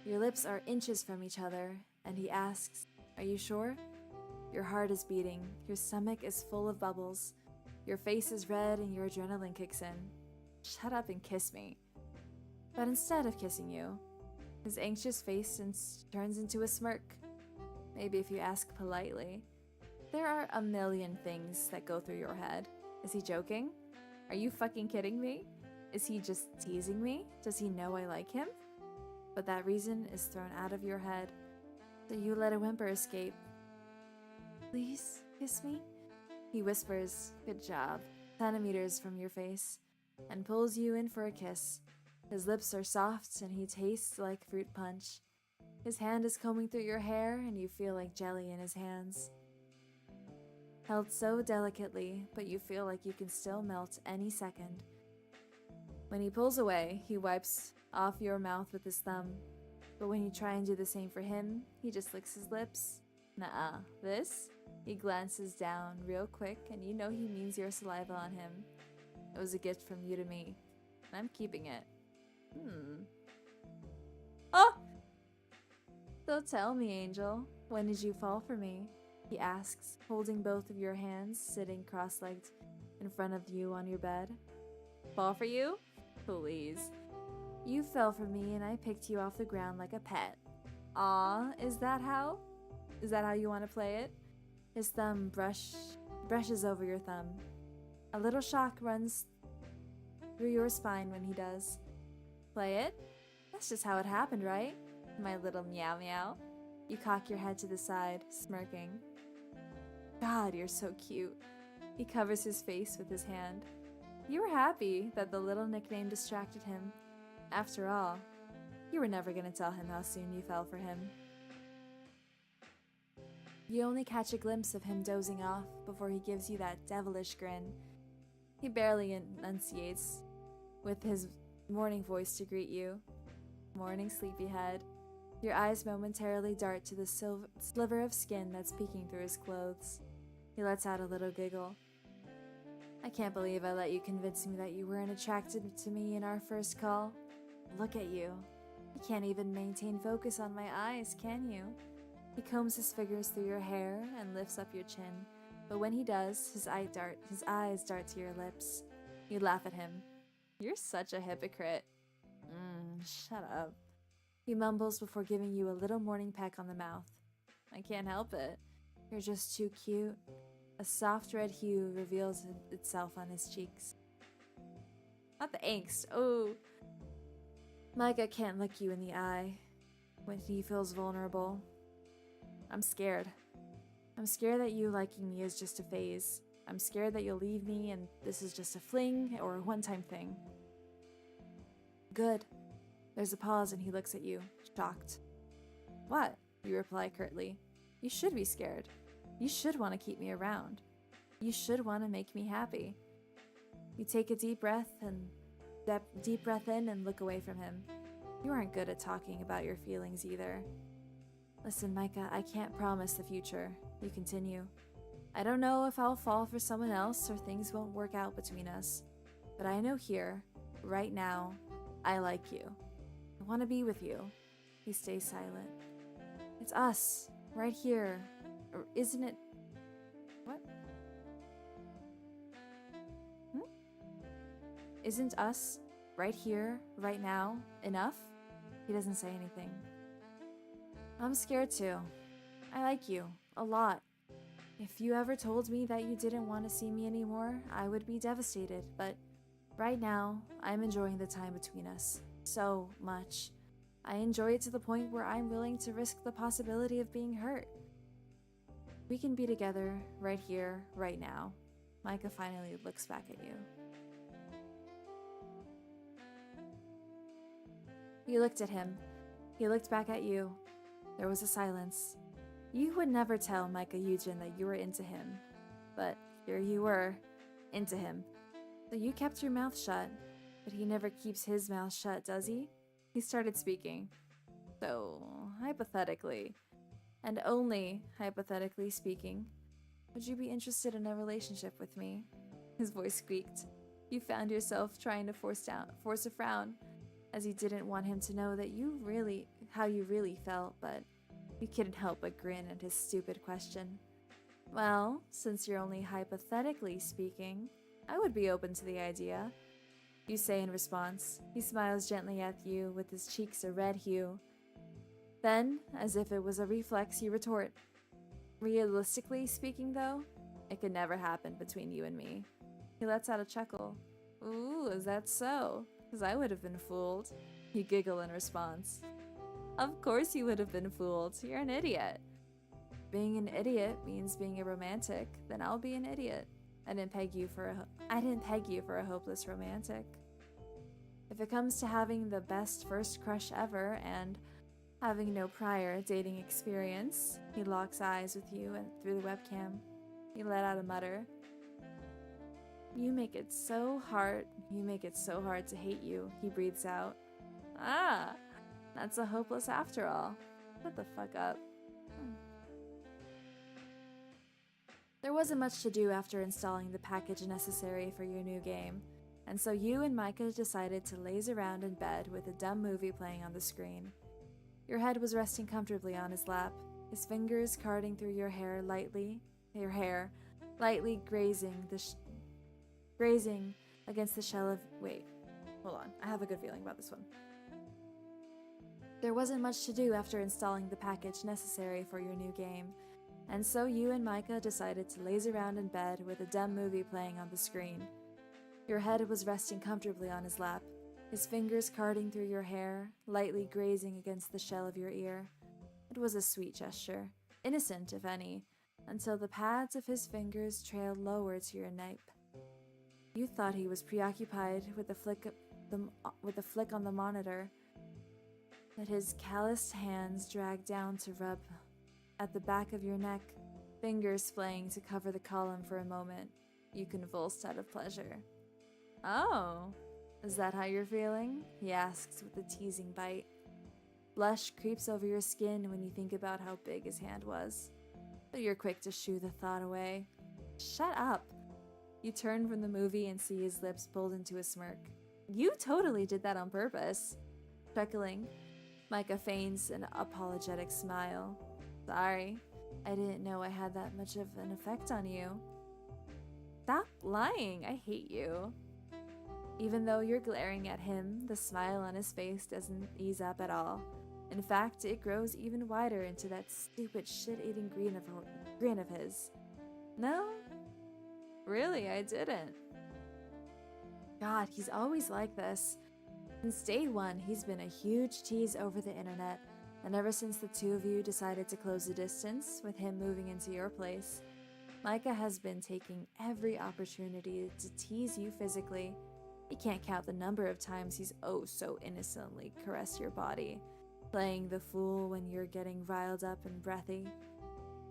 Your lips are inches from each other, and he asks, "Are you sure?" Your heart is beating. Your stomach is full of bubbles. Your face is red and your adrenaline kicks in. Shut up and kiss me. But instead of kissing you, his anxious face turns into a smirk. Maybe if you ask politely, There are a million things that go through your head. Is he joking? Are you fucking kidding me? Is he just teasing me? Does he know I like him? But that reason is thrown out of your head, so you let a whimper escape. Please kiss me? He whispers, good job, centimeters from your face, and pulls you in for a kiss. His lips are soft and he tastes like fruit punch. His hand is combing through your hair and you feel like jelly in his hands. Held so delicately, but you feel like you can still melt any second. When he pulls away, he wipes off your mouth with his thumb. But when you try and do the same for him, he just licks his lips. Nuh-uh. This? He glances down real quick and you know he means your saliva on him. It was a gift from you to me. And I'm keeping it. Oh! So tell me, Angel, when did you fall for me? He asks, holding both of your hands, sitting cross-legged in front of you on your bed. Fall for you? Please. You fell for me and I picked you off the ground like a pet. Aw, is that how? Is that how you want to play it? His thumb brushes over your thumb. A little shock runs through your spine when he does. Play it? That's just how it happened, right? My little meow meow. You cock your head to the side, smirking. God, you're so cute. He covers his face with his hand. You were happy that the little nickname distracted him. After all, you were never going to tell him how soon you fell for him. You only catch a glimpse of him dozing off before he gives you that devilish grin. He barely enunciates with his morning voice to greet you. Morning, sleepyhead. Your eyes momentarily dart to the sliver of skin that's peeking through his clothes. He lets out a little giggle. I can't believe I let you convince me that you weren't attracted to me in our first call. Look at you. You can't even maintain focus on my eyes, can you? He combs his fingers through your hair and lifts up your chin, but when he does, his eyes dart to your lips. You laugh at him. You're such a hypocrite. Shut up. He mumbles before giving you a little morning peck on the mouth. I can't help it. You're just too cute. A soft red hue reveals itself on his cheeks. Not the angst. Oh. Micah can't look you in the eye when he feels vulnerable. I'm scared. I'm scared that you liking me is just a phase. I'm scared that you'll leave me and this is just a fling or a one-time thing. Good. There's a pause and he looks at you, shocked. What? You reply curtly. You should be scared. You should want to keep me around. You should want to make me happy. You take a deep breath in and look away from him. You aren't good at talking about your feelings either. Listen, Micah, I can't promise the future. You continue. I don't know if I'll fall for someone else or things won't work out between us. But I know here, right now, I like you. I want to be with you. He stays silent. It's us, right here. Or isn't it? What? Isn't us, right here, right now, enough? He doesn't say anything. I'm scared too. I like you, a lot. If you ever told me that you didn't want to see me anymore, I would be devastated, but right now, I'm enjoying the time between us. So much. I enjoy it to the point where I'm willing to risk the possibility of being hurt. We can be together, right here, right now. Micah finally looks back at you. You looked at him. He looked back at you. There was a silence. You would never tell Micah Eugen that you were into him. But here you were, into him. So you kept your mouth shut. But he never keeps his mouth shut, does he? He started speaking. So, hypothetically, and only hypothetically speaking, would you be interested in a relationship with me? His voice squeaked. You found yourself trying to force a frown, as you didn't want him to know how you really felt, but you couldn't help but grin at his stupid question. Well, since you're only hypothetically speaking, I would be open to the idea. You say in response. He smiles gently at you with his cheeks a red hue. Then, as if it was a reflex, you retort. Realistically speaking, though, it could never happen between you and me. He lets out a chuckle. Ooh, is that so? Because I would have been fooled. You giggle in response. Of course you would have been fooled. You're an idiot. Being an idiot means being a romantic, then I'll be an idiot. I didn't peg you for a hopeless romantic. If it comes to having the best first crush ever and having no prior dating experience, he locks eyes with you and through the webcam. He let out a mutter. You make it so hard to hate you, he breathes out. Ah, that's a hopeless after all. Shut the fuck up. There wasn't much to do after installing the package necessary for your new game, and so you and Micah decided to laze around in bed with a dumb movie playing on the screen. Your head was resting comfortably on his lap, his fingers carding through your hair lightly grazing against the shell of... Wait, hold on, I have a good feeling about this one. There wasn't much to do after installing the package necessary for your new game, and so you and Micah decided to laze around in bed with a dumb movie playing on the screen. Your head was resting comfortably on his lap, his fingers carding through your hair, lightly grazing against the shell of your ear. It was a sweet gesture, innocent if any, until the pads of his fingers trailed lower to your nape. You thought he was preoccupied with the flick on the monitor, that his calloused hands dragged down to rub at the back of your neck, fingers flaying to cover the column for a moment. You convulsed out of pleasure. Oh, is that how you're feeling? He asks with a teasing bite. Blush creeps over your skin when you think about how big his hand was, but you're quick to shoo the thought away. Shut up. You turn from the movie and see his lips pulled into a smirk. You totally did that on purpose. Chuckling, Micah feigns an apologetic smile. Sorry, I didn't know I had that much of an effect on you. Stop lying, I hate you. Even though you're glaring at him, the smile on his face doesn't ease up at all. In fact, it grows even wider into that stupid shit-eating grin of his. No? Really, I didn't. God, he's always like this. Since day one, he's been a huge tease over the internet, and ever since the two of you decided to close the distance, with him moving into your place, Micah has been taking every opportunity to tease you physically. He can't count the number of times he's oh so innocently caressed your body, playing the fool when you're getting riled up and breathy.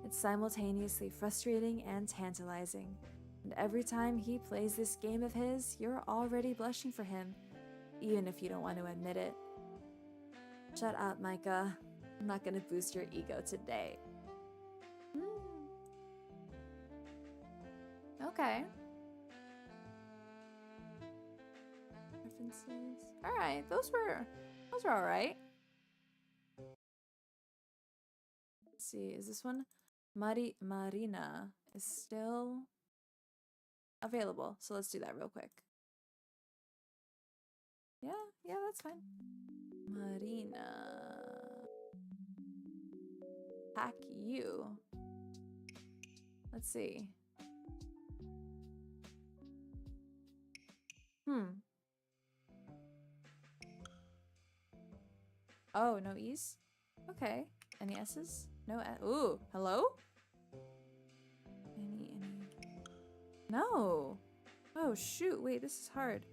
It's simultaneously frustrating and tantalizing, and every time he plays this game of his, you're already blushing for him, even if you don't want to admit it. Shut up, Micah. I'm not gonna boost your ego today. Okay. References. Alright, those were alright. Let's see, is this one? Marina is still available, so let's do that real quick. Yeah, that's fine. Marina. Hack you. Let's see. Oh, no E's? Okay. Any S's? No S. Ooh, hello? Any. No. Oh, shoot. Wait, this is hard.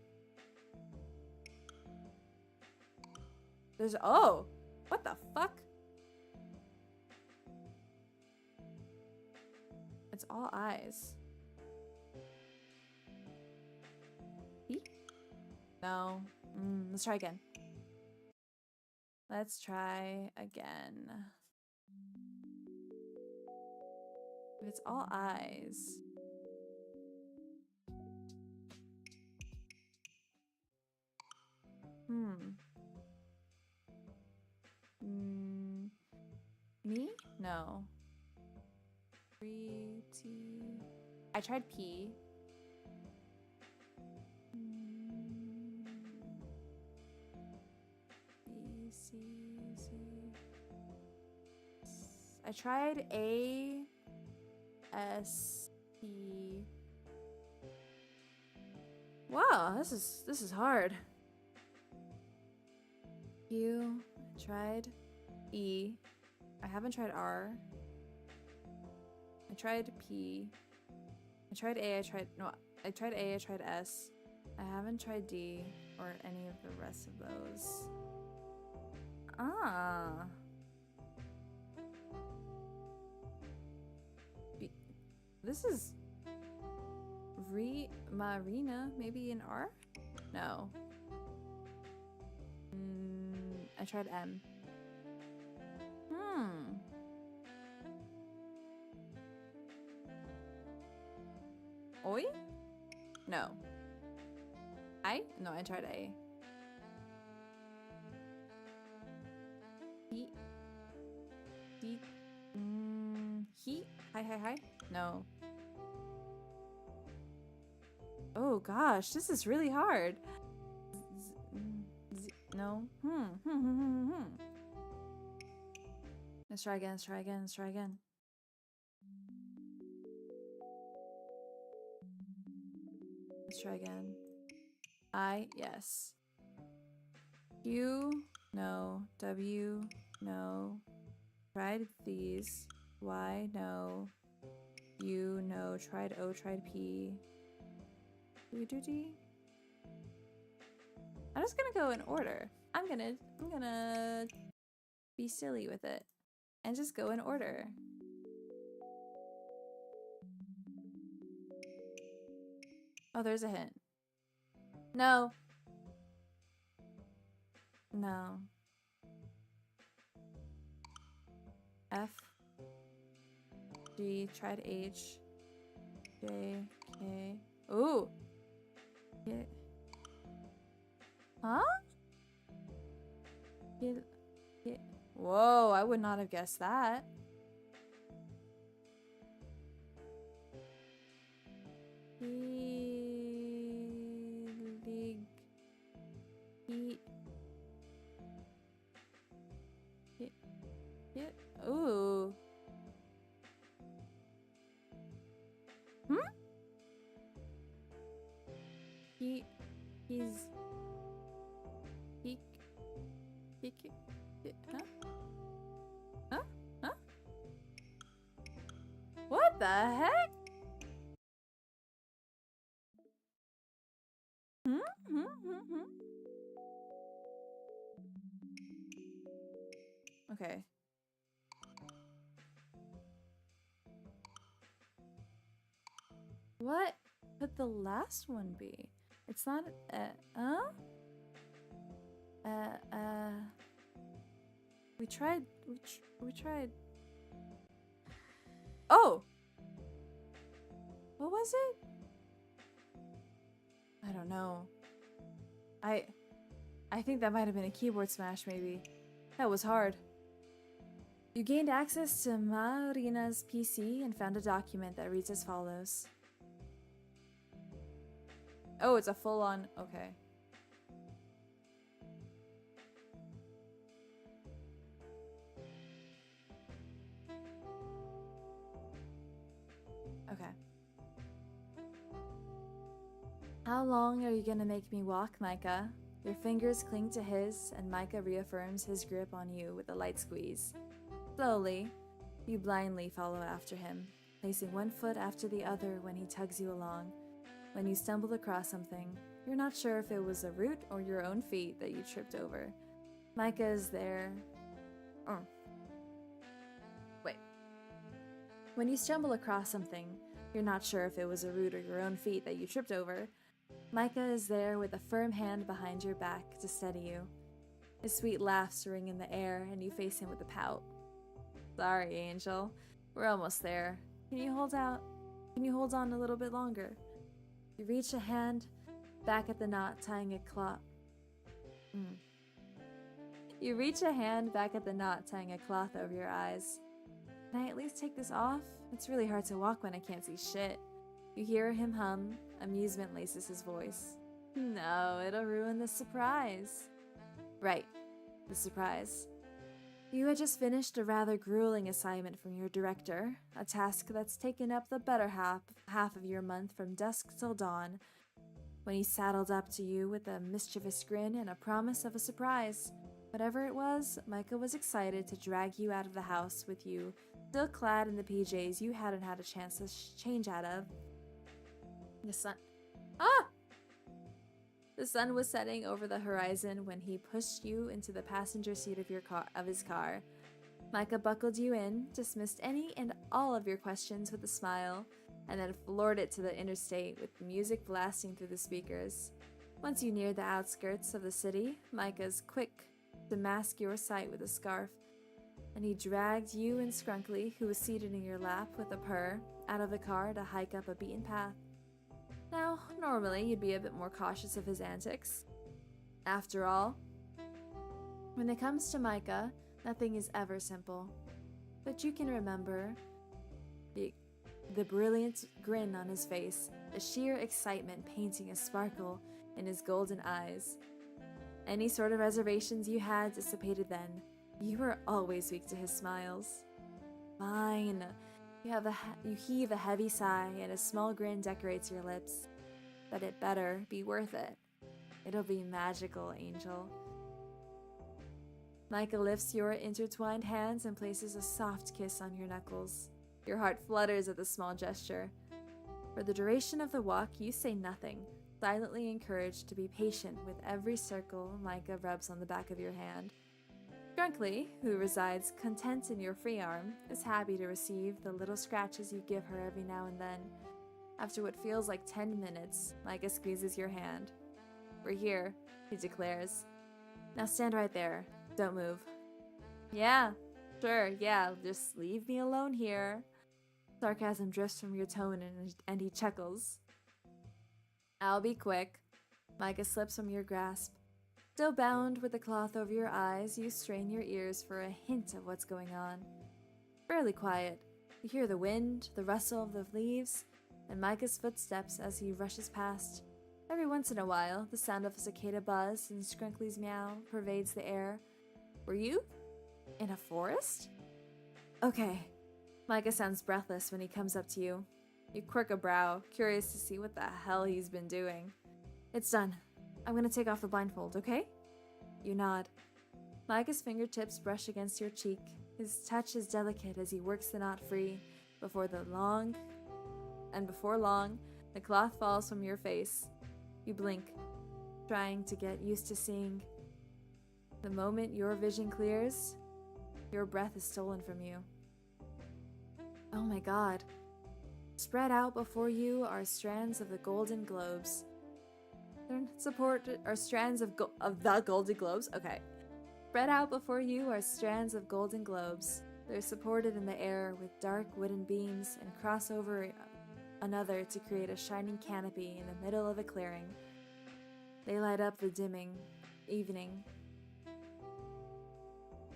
There's, oh, what the fuck? It's all eyes. E? No. Let's try again. Let's try again. If it's all eyes. Me? No. 3T. I tried P. B, C, C. I tried A. S P. Wow, this is hard. Q. I tried E. I haven't tried R. I tried P. I tried A. I tried A. I tried S. I haven't tried D or any of the rest of those. Ah. This is Marina, maybe in R? No. I tried M. Oi? No. I? No, I tried A. Heat. Heat. Heat? Hi. No. Oh gosh, this is really hard. No. Let's try again. Let's try again. I, yes. Q, no. W, no. Tried these. Y, no. U, no. Tried O, tried P. Do we do D? I'm just gonna go in order. I'm gonna be silly with it and just go in order. Oh, there's a hint. No. No. F. G. Tried H. J. K. Ooh. Get. Huh? Get. Whoa, I would not have guessed that. Ooh. Huh? What the heck? Okay. What could the last one be? It's not we tried. Oh! What was it? I don't know. I think that might have been a keyboard smash, maybe. That was hard. You gained access to Marina's PC and found a document that reads as follows. Oh, it's a full-on... Okay. Okay. How long are you gonna make me walk, Micah? Your fingers cling to his, and Micah reaffirms his grip on you with a light squeeze. Slowly, you blindly follow after him, placing one foot after the other when he tugs you along. When you stumble across something, you're not sure if it was a root or your own feet that you tripped over. Micah is there. Wait. When you stumble across something, you're not sure if it was a root or your own feet that you tripped over. Micah is there with a firm hand behind your back to steady you. His sweet laughs ring in the air, and you face him with a pout. Sorry, Angel. We're almost there. Can you hold out? Can you hold on a little bit longer? You reach a hand back at the knot tying a cloth. You reach a hand back at the knot tying a cloth over your eyes. Can I at least take this off? It's really hard to walk when I can't see shit. You hear him hum. Amusement laces his voice. No, it'll ruin the surprise. Right, the surprise. You had just finished a rather grueling assignment from your director, a task that's taken up the better half of your month from dusk till dawn, when he saddled up to you with a mischievous grin and a promise of a surprise. Whatever it was, Micah was excited to drag you out of the house with you, still clad in the PJs you hadn't had a chance to change out of. The sun was setting over the horizon when he pushed you into the passenger seat of his car. Micah buckled you in, dismissed any and all of your questions with a smile, and then floored it to the interstate with music blasting through the speakers. Once you neared the outskirts of the city, Micah's quick to mask your sight with a scarf, and he dragged you and Scrunkly, who was seated in your lap with a purr, out of the car to hike up a beaten path. Now, normally you'd be a bit more cautious of his antics. After all, when it comes to Micah, nothing is ever simple. But you can remember the brilliant grin on his face, the sheer excitement painting a sparkle in his golden eyes. Any sort of reservations you had dissipated then. You were always weak to his smiles. Fine. You heave a heavy sigh and a small grin decorates your lips. But it better be worth it. It'll be magical, Angel. Micah lifts your intertwined hands and places a soft kiss on your knuckles. Your heart flutters at the small gesture. For the duration of the walk, you say nothing, silently encouraged to be patient with every circle Micah rubs on the back of your hand. Grunkly, who resides content in your free arm, is happy to receive the little scratches you give her every now and then. After what feels like 10 minutes, Micah squeezes your hand. We're here, he declares. Now stand right there. Don't move. Yeah, sure, yeah, just leave me alone here. Sarcasm drifts from your tone and he chuckles. I'll be quick. Micah slips from your grasp. Still bound with the cloth over your eyes, you strain your ears for a hint of what's going on. Fairly quiet. You hear the wind, the rustle of the leaves, and Micah's footsteps as he rushes past. Every once in a while, the sound of a cicada buzz and Scrunkly's meow pervades the air. Were you in a forest? Okay. Micah sounds breathless when he comes up to you. You quirk a brow, curious to see what the hell he's been doing. It's done. I'm gonna take off the blindfold, okay? You nod. Micah's fingertips brush against your cheek. His touch is delicate as he works the knot free. Before long, the cloth falls from your face. You blink, trying to get used to seeing. The moment your vision clears, your breath is stolen from you. Oh my god. Spread out before you are strands of the golden globes. Strands of the golden globes? Okay. Spread out before you are strands of golden globes. They're supported in the air with dark wooden beams and cross over another to create a shining canopy in the middle of a clearing. They light up the dimming evening,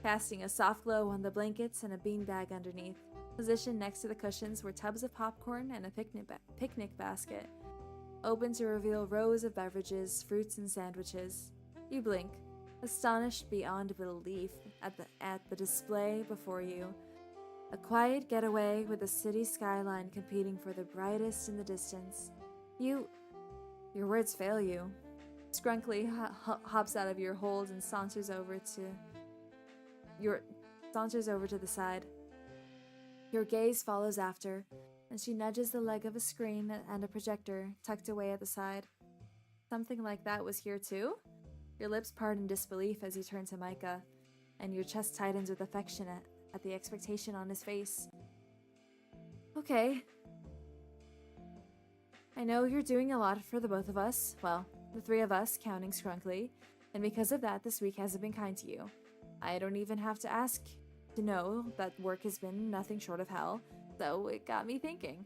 casting a soft glow on the blankets and a beanbag underneath. Positioned next to the cushions were tubs of popcorn and a picnic basket, open to reveal rows of beverages, fruits, and sandwiches. You blink, astonished beyond belief at the display before you. A quiet getaway with the city skyline competing for the brightest in the distance. Your words fail you. Scrunkly hops out of your hold and saunters over to the side. Your gaze follows after, and she nudges the leg of a screen and a projector tucked away at the side. Something like that was here too? Your lips part in disbelief as you turn to Micah, and your chest tightens with affection at the expectation on his face. Okay. I know you're doing a lot for the both of us. Well, the three of us, counting Scrunkly, and because of that, this week hasn't been kind to you. I don't even have to ask to know that work has been nothing short of hell, so it got me thinking.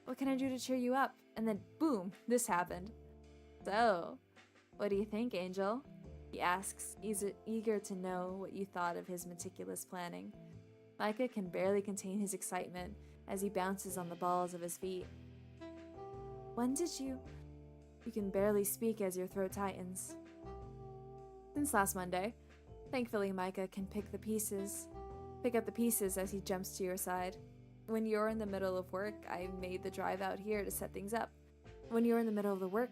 What can I do to cheer you up? And then, boom, this happened. So, what do you think, Angel? He asks, eager to know what you thought of his meticulous planning. Micah can barely contain his excitement as he bounces on the balls of his feet. When did you... You can barely speak as your throat tightens. Since last Monday. Thankfully, Micah can pick up the pieces as he jumps to your side. When you're in the middle of work, I made the drive out here to set things up. When you're in the middle of work,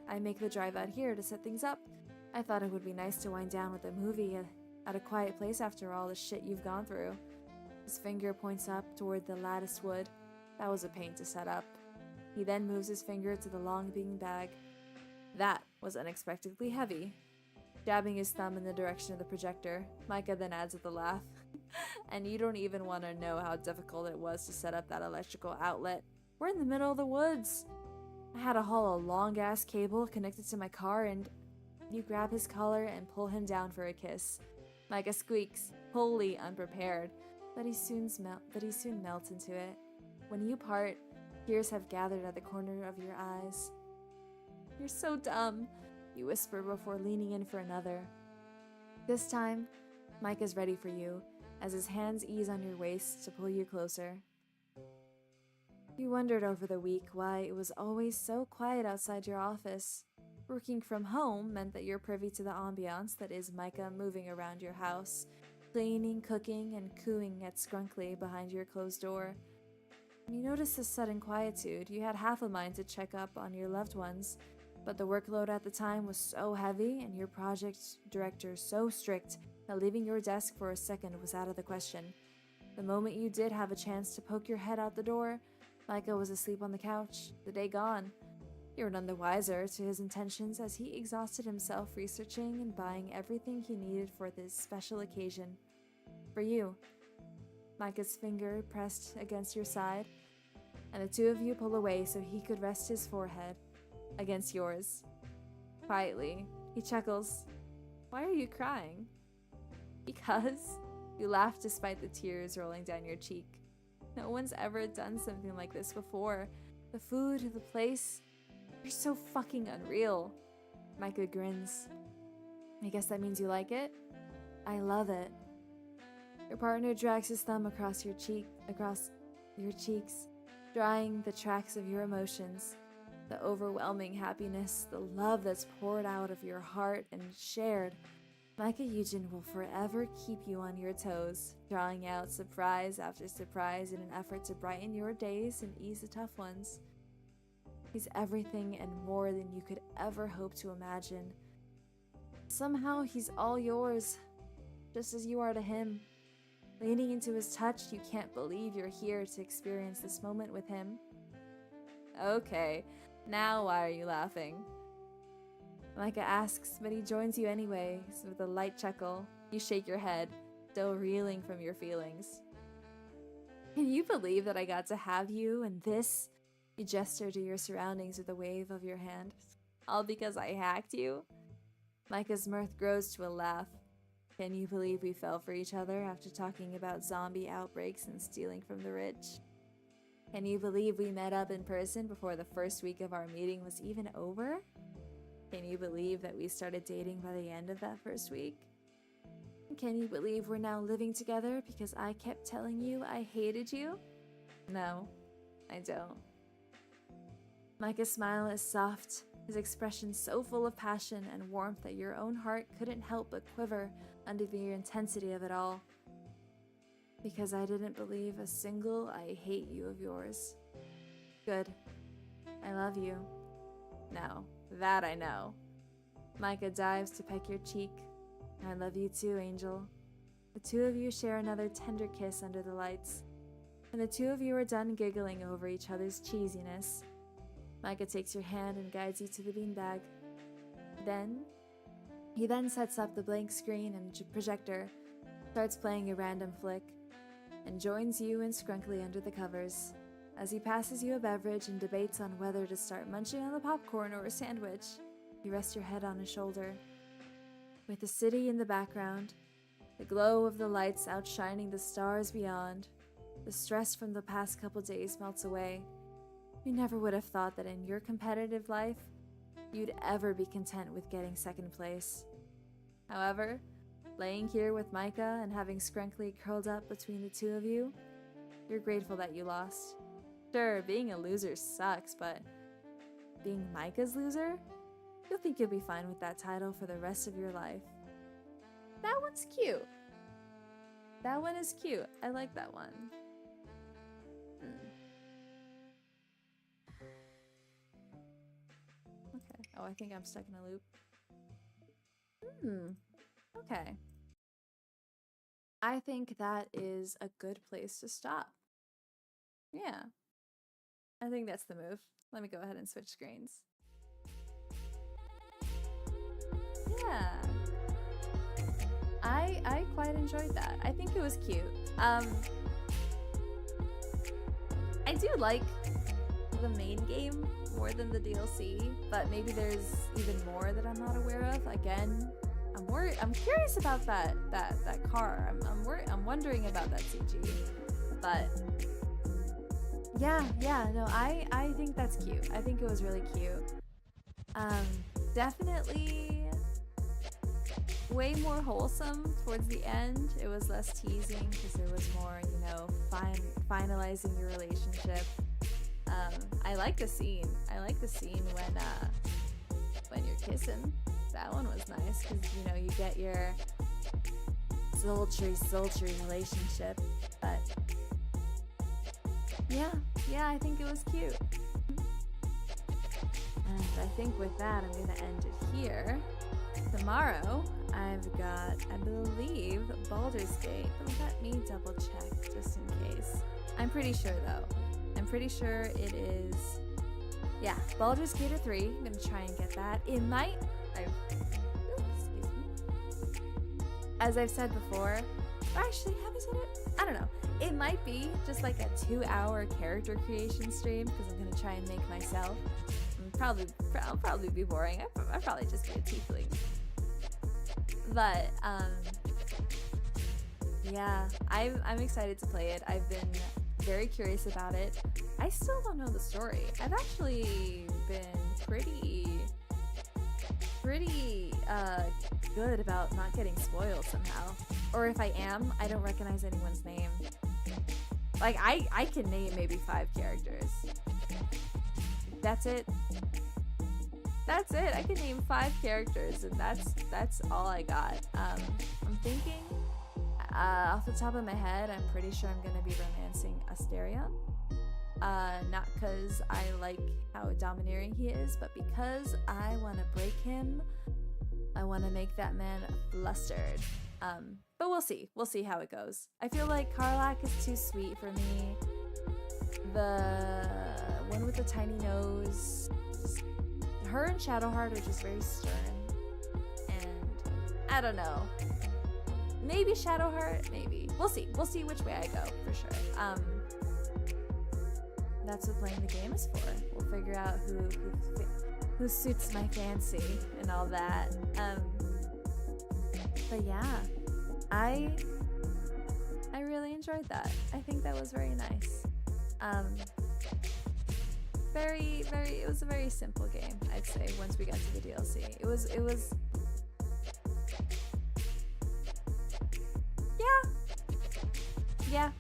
I make the drive out here to set things up. I thought it would be nice to wind down with a movie at a quiet place after all the shit you've gone through. His finger points up toward the latticed wood. That was a pain to set up. He then moves his finger to the long bean bag. That was unexpectedly heavy. Jabbing his thumb in the direction of the projector, Micah then adds with a laugh. And you don't even want to know how difficult it was to set up that electrical outlet. We're in the middle of the woods. I had to haul a long-ass cable connected to my car, and you grab his collar and pull him down for a kiss. Micah squeaks, wholly unprepared, but he soon melts into it. When you part, tears have gathered at the corner of your eyes. You're so dumb, you whisper before leaning in for another. This time, Micah's ready for you, as his hands ease on your waist to pull you closer. You wondered over the week why it was always so quiet outside your office. Working from home meant that you're privy to the ambiance that is Micah moving around your house, cleaning, cooking, and cooing at Scrunkly behind your closed door. When you noticed this sudden quietude, you had half a mind to check up on your loved ones, but the workload at the time was so heavy and your project director so strict that leaving your desk for a second was out of the question. The moment you did have a chance to poke your head out the door, Micah was asleep on the couch, the day gone. You were none the wiser to his intentions as he exhausted himself researching and buying everything he needed for this special occasion. For you. Micah's finger pressed against your side, and the two of you pull away so he could rest his forehead against yours. Quietly, he chuckles. Why are you crying? Because you laugh despite the tears rolling down your cheek. No one's ever done something like this before. The food, the place, you're so fucking unreal. Micah grins. I guess that means you like it? I love it. Your partner drags his thumb across your cheeks, drying the tracks of your emotions. The overwhelming happiness, the love that's poured out of your heart and shared. Micah Eugen will forever keep you on your toes, drawing out surprise after surprise in an effort to brighten your days and ease the tough ones. He's everything and more than you could ever hope to imagine. Somehow he's all yours, just as you are to him. Leaning into his touch, you can't believe you're here to experience this moment with him. Okay, now why are you laughing? Micah asks, but he joins you anyway, so with a light chuckle. You shake your head, still reeling from your feelings. Can you believe that I got to have you and this? You gesture to your surroundings with a wave of your hand. All because I hacked you? Micah's mirth grows to a laugh. Can you believe we fell for each other after talking about zombie outbreaks and stealing from the rich? Can you believe we met up in person before the first week of our meeting was even over? Can you believe that we started dating by the end of that first week? Can you believe we're now living together because I kept telling you I hated you? No, I don't. Micah's smile is soft, his expression so full of passion and warmth that your own heart couldn't help but quiver under the intensity of it all. Because I didn't believe a single I hate you of yours. Good. I love you. Now, that I know. Micah dives to peck your cheek. I love you too, Angel. The two of you share another tender kiss under the lights. When the two of you are done giggling over each other's cheesiness, Micah takes your hand and guides you to the beanbag. He then sets up the blank screen and projector, starts playing a random flick, and joins you and Scrunkly under the covers. As he passes you a beverage and debates on whether to start munching on the popcorn or a sandwich, you rest your head on his shoulder. With the city in the background, the glow of the lights outshining the stars beyond, the stress from the past couple days melts away. You never would have thought that in your competitive life, you'd ever be content with getting second place. However, laying here with Micah and having Scrunkly curled up between the two of you, you're grateful that you lost. Sure, being a loser sucks, but being Micah's loser? You'll think you'll be fine with that title for the rest of your life. That one's cute. That one is cute. I like that one. Okay. Oh, I think I'm stuck in a loop. Okay. I think that is a good place to stop. Yeah. I think that's the move. Let me go ahead and switch screens. Yeah. I quite enjoyed that. I think it was cute. I do like the main game more than the DLC, but maybe there's even more that I'm not aware of. Again, I'm worried. I'm curious about that car. I'm wondering about that CG. But yeah, no, I think that's cute. I think it was really cute. Definitely way more wholesome towards the end. It was less teasing because there was more, you know, finalizing your relationship. I like the scene. I like the scene when you're kissing. That one was nice because, you know, you get your sultry relationship. But yeah, I think it was cute. And I think with that, I'm gonna end it here. Tomorrow, I've got, I believe, Baldur's Gate. But let me double check just in case. I'm pretty sure though. I'm pretty sure it is, yeah, Baldur's Gate 3. I'm gonna try and get that. It might, excuse me. As I've said before, or actually, have I said it? I don't know. It might be just like a 2-hour character creation stream because I'm gonna try and make myself. I'll probably be boring. I'll probably just be a tiefling. But yeah, I'm excited to play it. I've been very curious about it. I still don't know the story. I've actually been pretty good about not getting spoiled somehow. Or if I am, I don't recognize anyone's name. Like I can name maybe 5 characters. That's it. That's it. I can name 5 characters, and that's all I got. I'm thinking off the top of my head, I'm pretty sure I'm gonna be romancing Asterion. Not because I like how domineering he is, but because I want to break him. I want to make that man flustered. But we'll see. We'll see how it goes. I feel like Karlach is too sweet for me. The one with the tiny nose, her and Shadowheart are just very stern. And I don't know. Maybe Shadowheart, maybe. We'll see. We'll see which way I go, for sure. That's what playing the game is for. We'll figure out who suits my fancy and all that. But yeah, I really enjoyed that. I think that was very nice. It was a very simple game, I'd say, once we got to the DLC. It was yeah.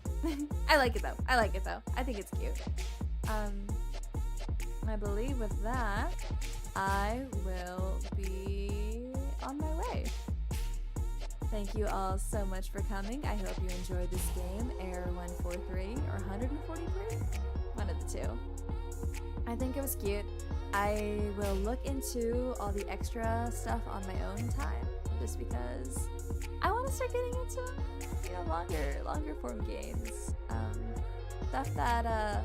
I like it though. I think it's cute. I believe with that, I will be on my way. Thank you all so much for coming. I hope you enjoyed this game, Error143 or 143? One of the two. I think it was cute. I will look into all the extra stuff on my own time, just because I want to start getting into, longer form games. Stuff that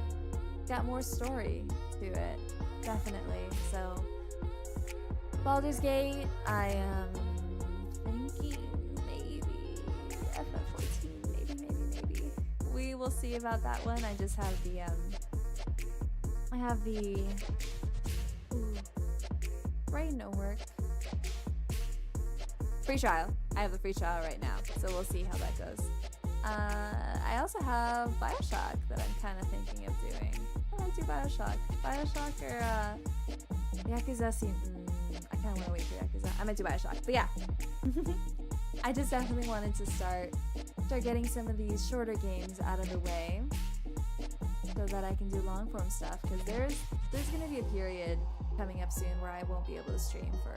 got more story to it, definitely. So, Baldur's Gate, I am thinking maybe FF14, maybe. We will see about that one. I just have the brain no work. Free trial. I have a free trial right now, so we'll see how that goes. I also have Bioshock that I'm kind of thinking of doing. I might do Bioshock or Yakuza. I kind of want to wait for Yakuza. I might do Bioshock, but yeah. I just definitely wanted to start getting some of these shorter games out of the way, so that I can do long form stuff, because there's gonna be a period coming up soon where I won't be able to stream for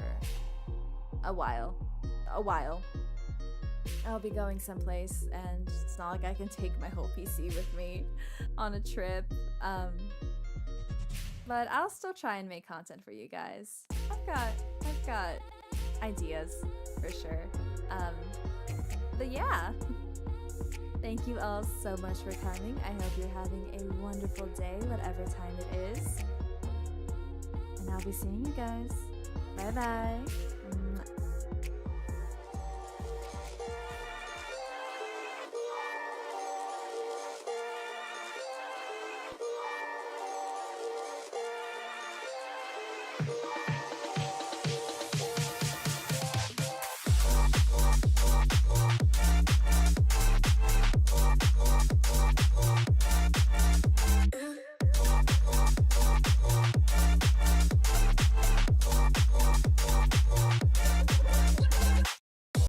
a while. I'll be going someplace, and it's not like I can take my whole PC with me on a trip. But I'll still try and make content for you guys. I've got ideas for sure. But yeah. Thank you all so much for coming. I hope you're having a wonderful day, whatever time it is. And I'll be seeing you guys. Bye bye.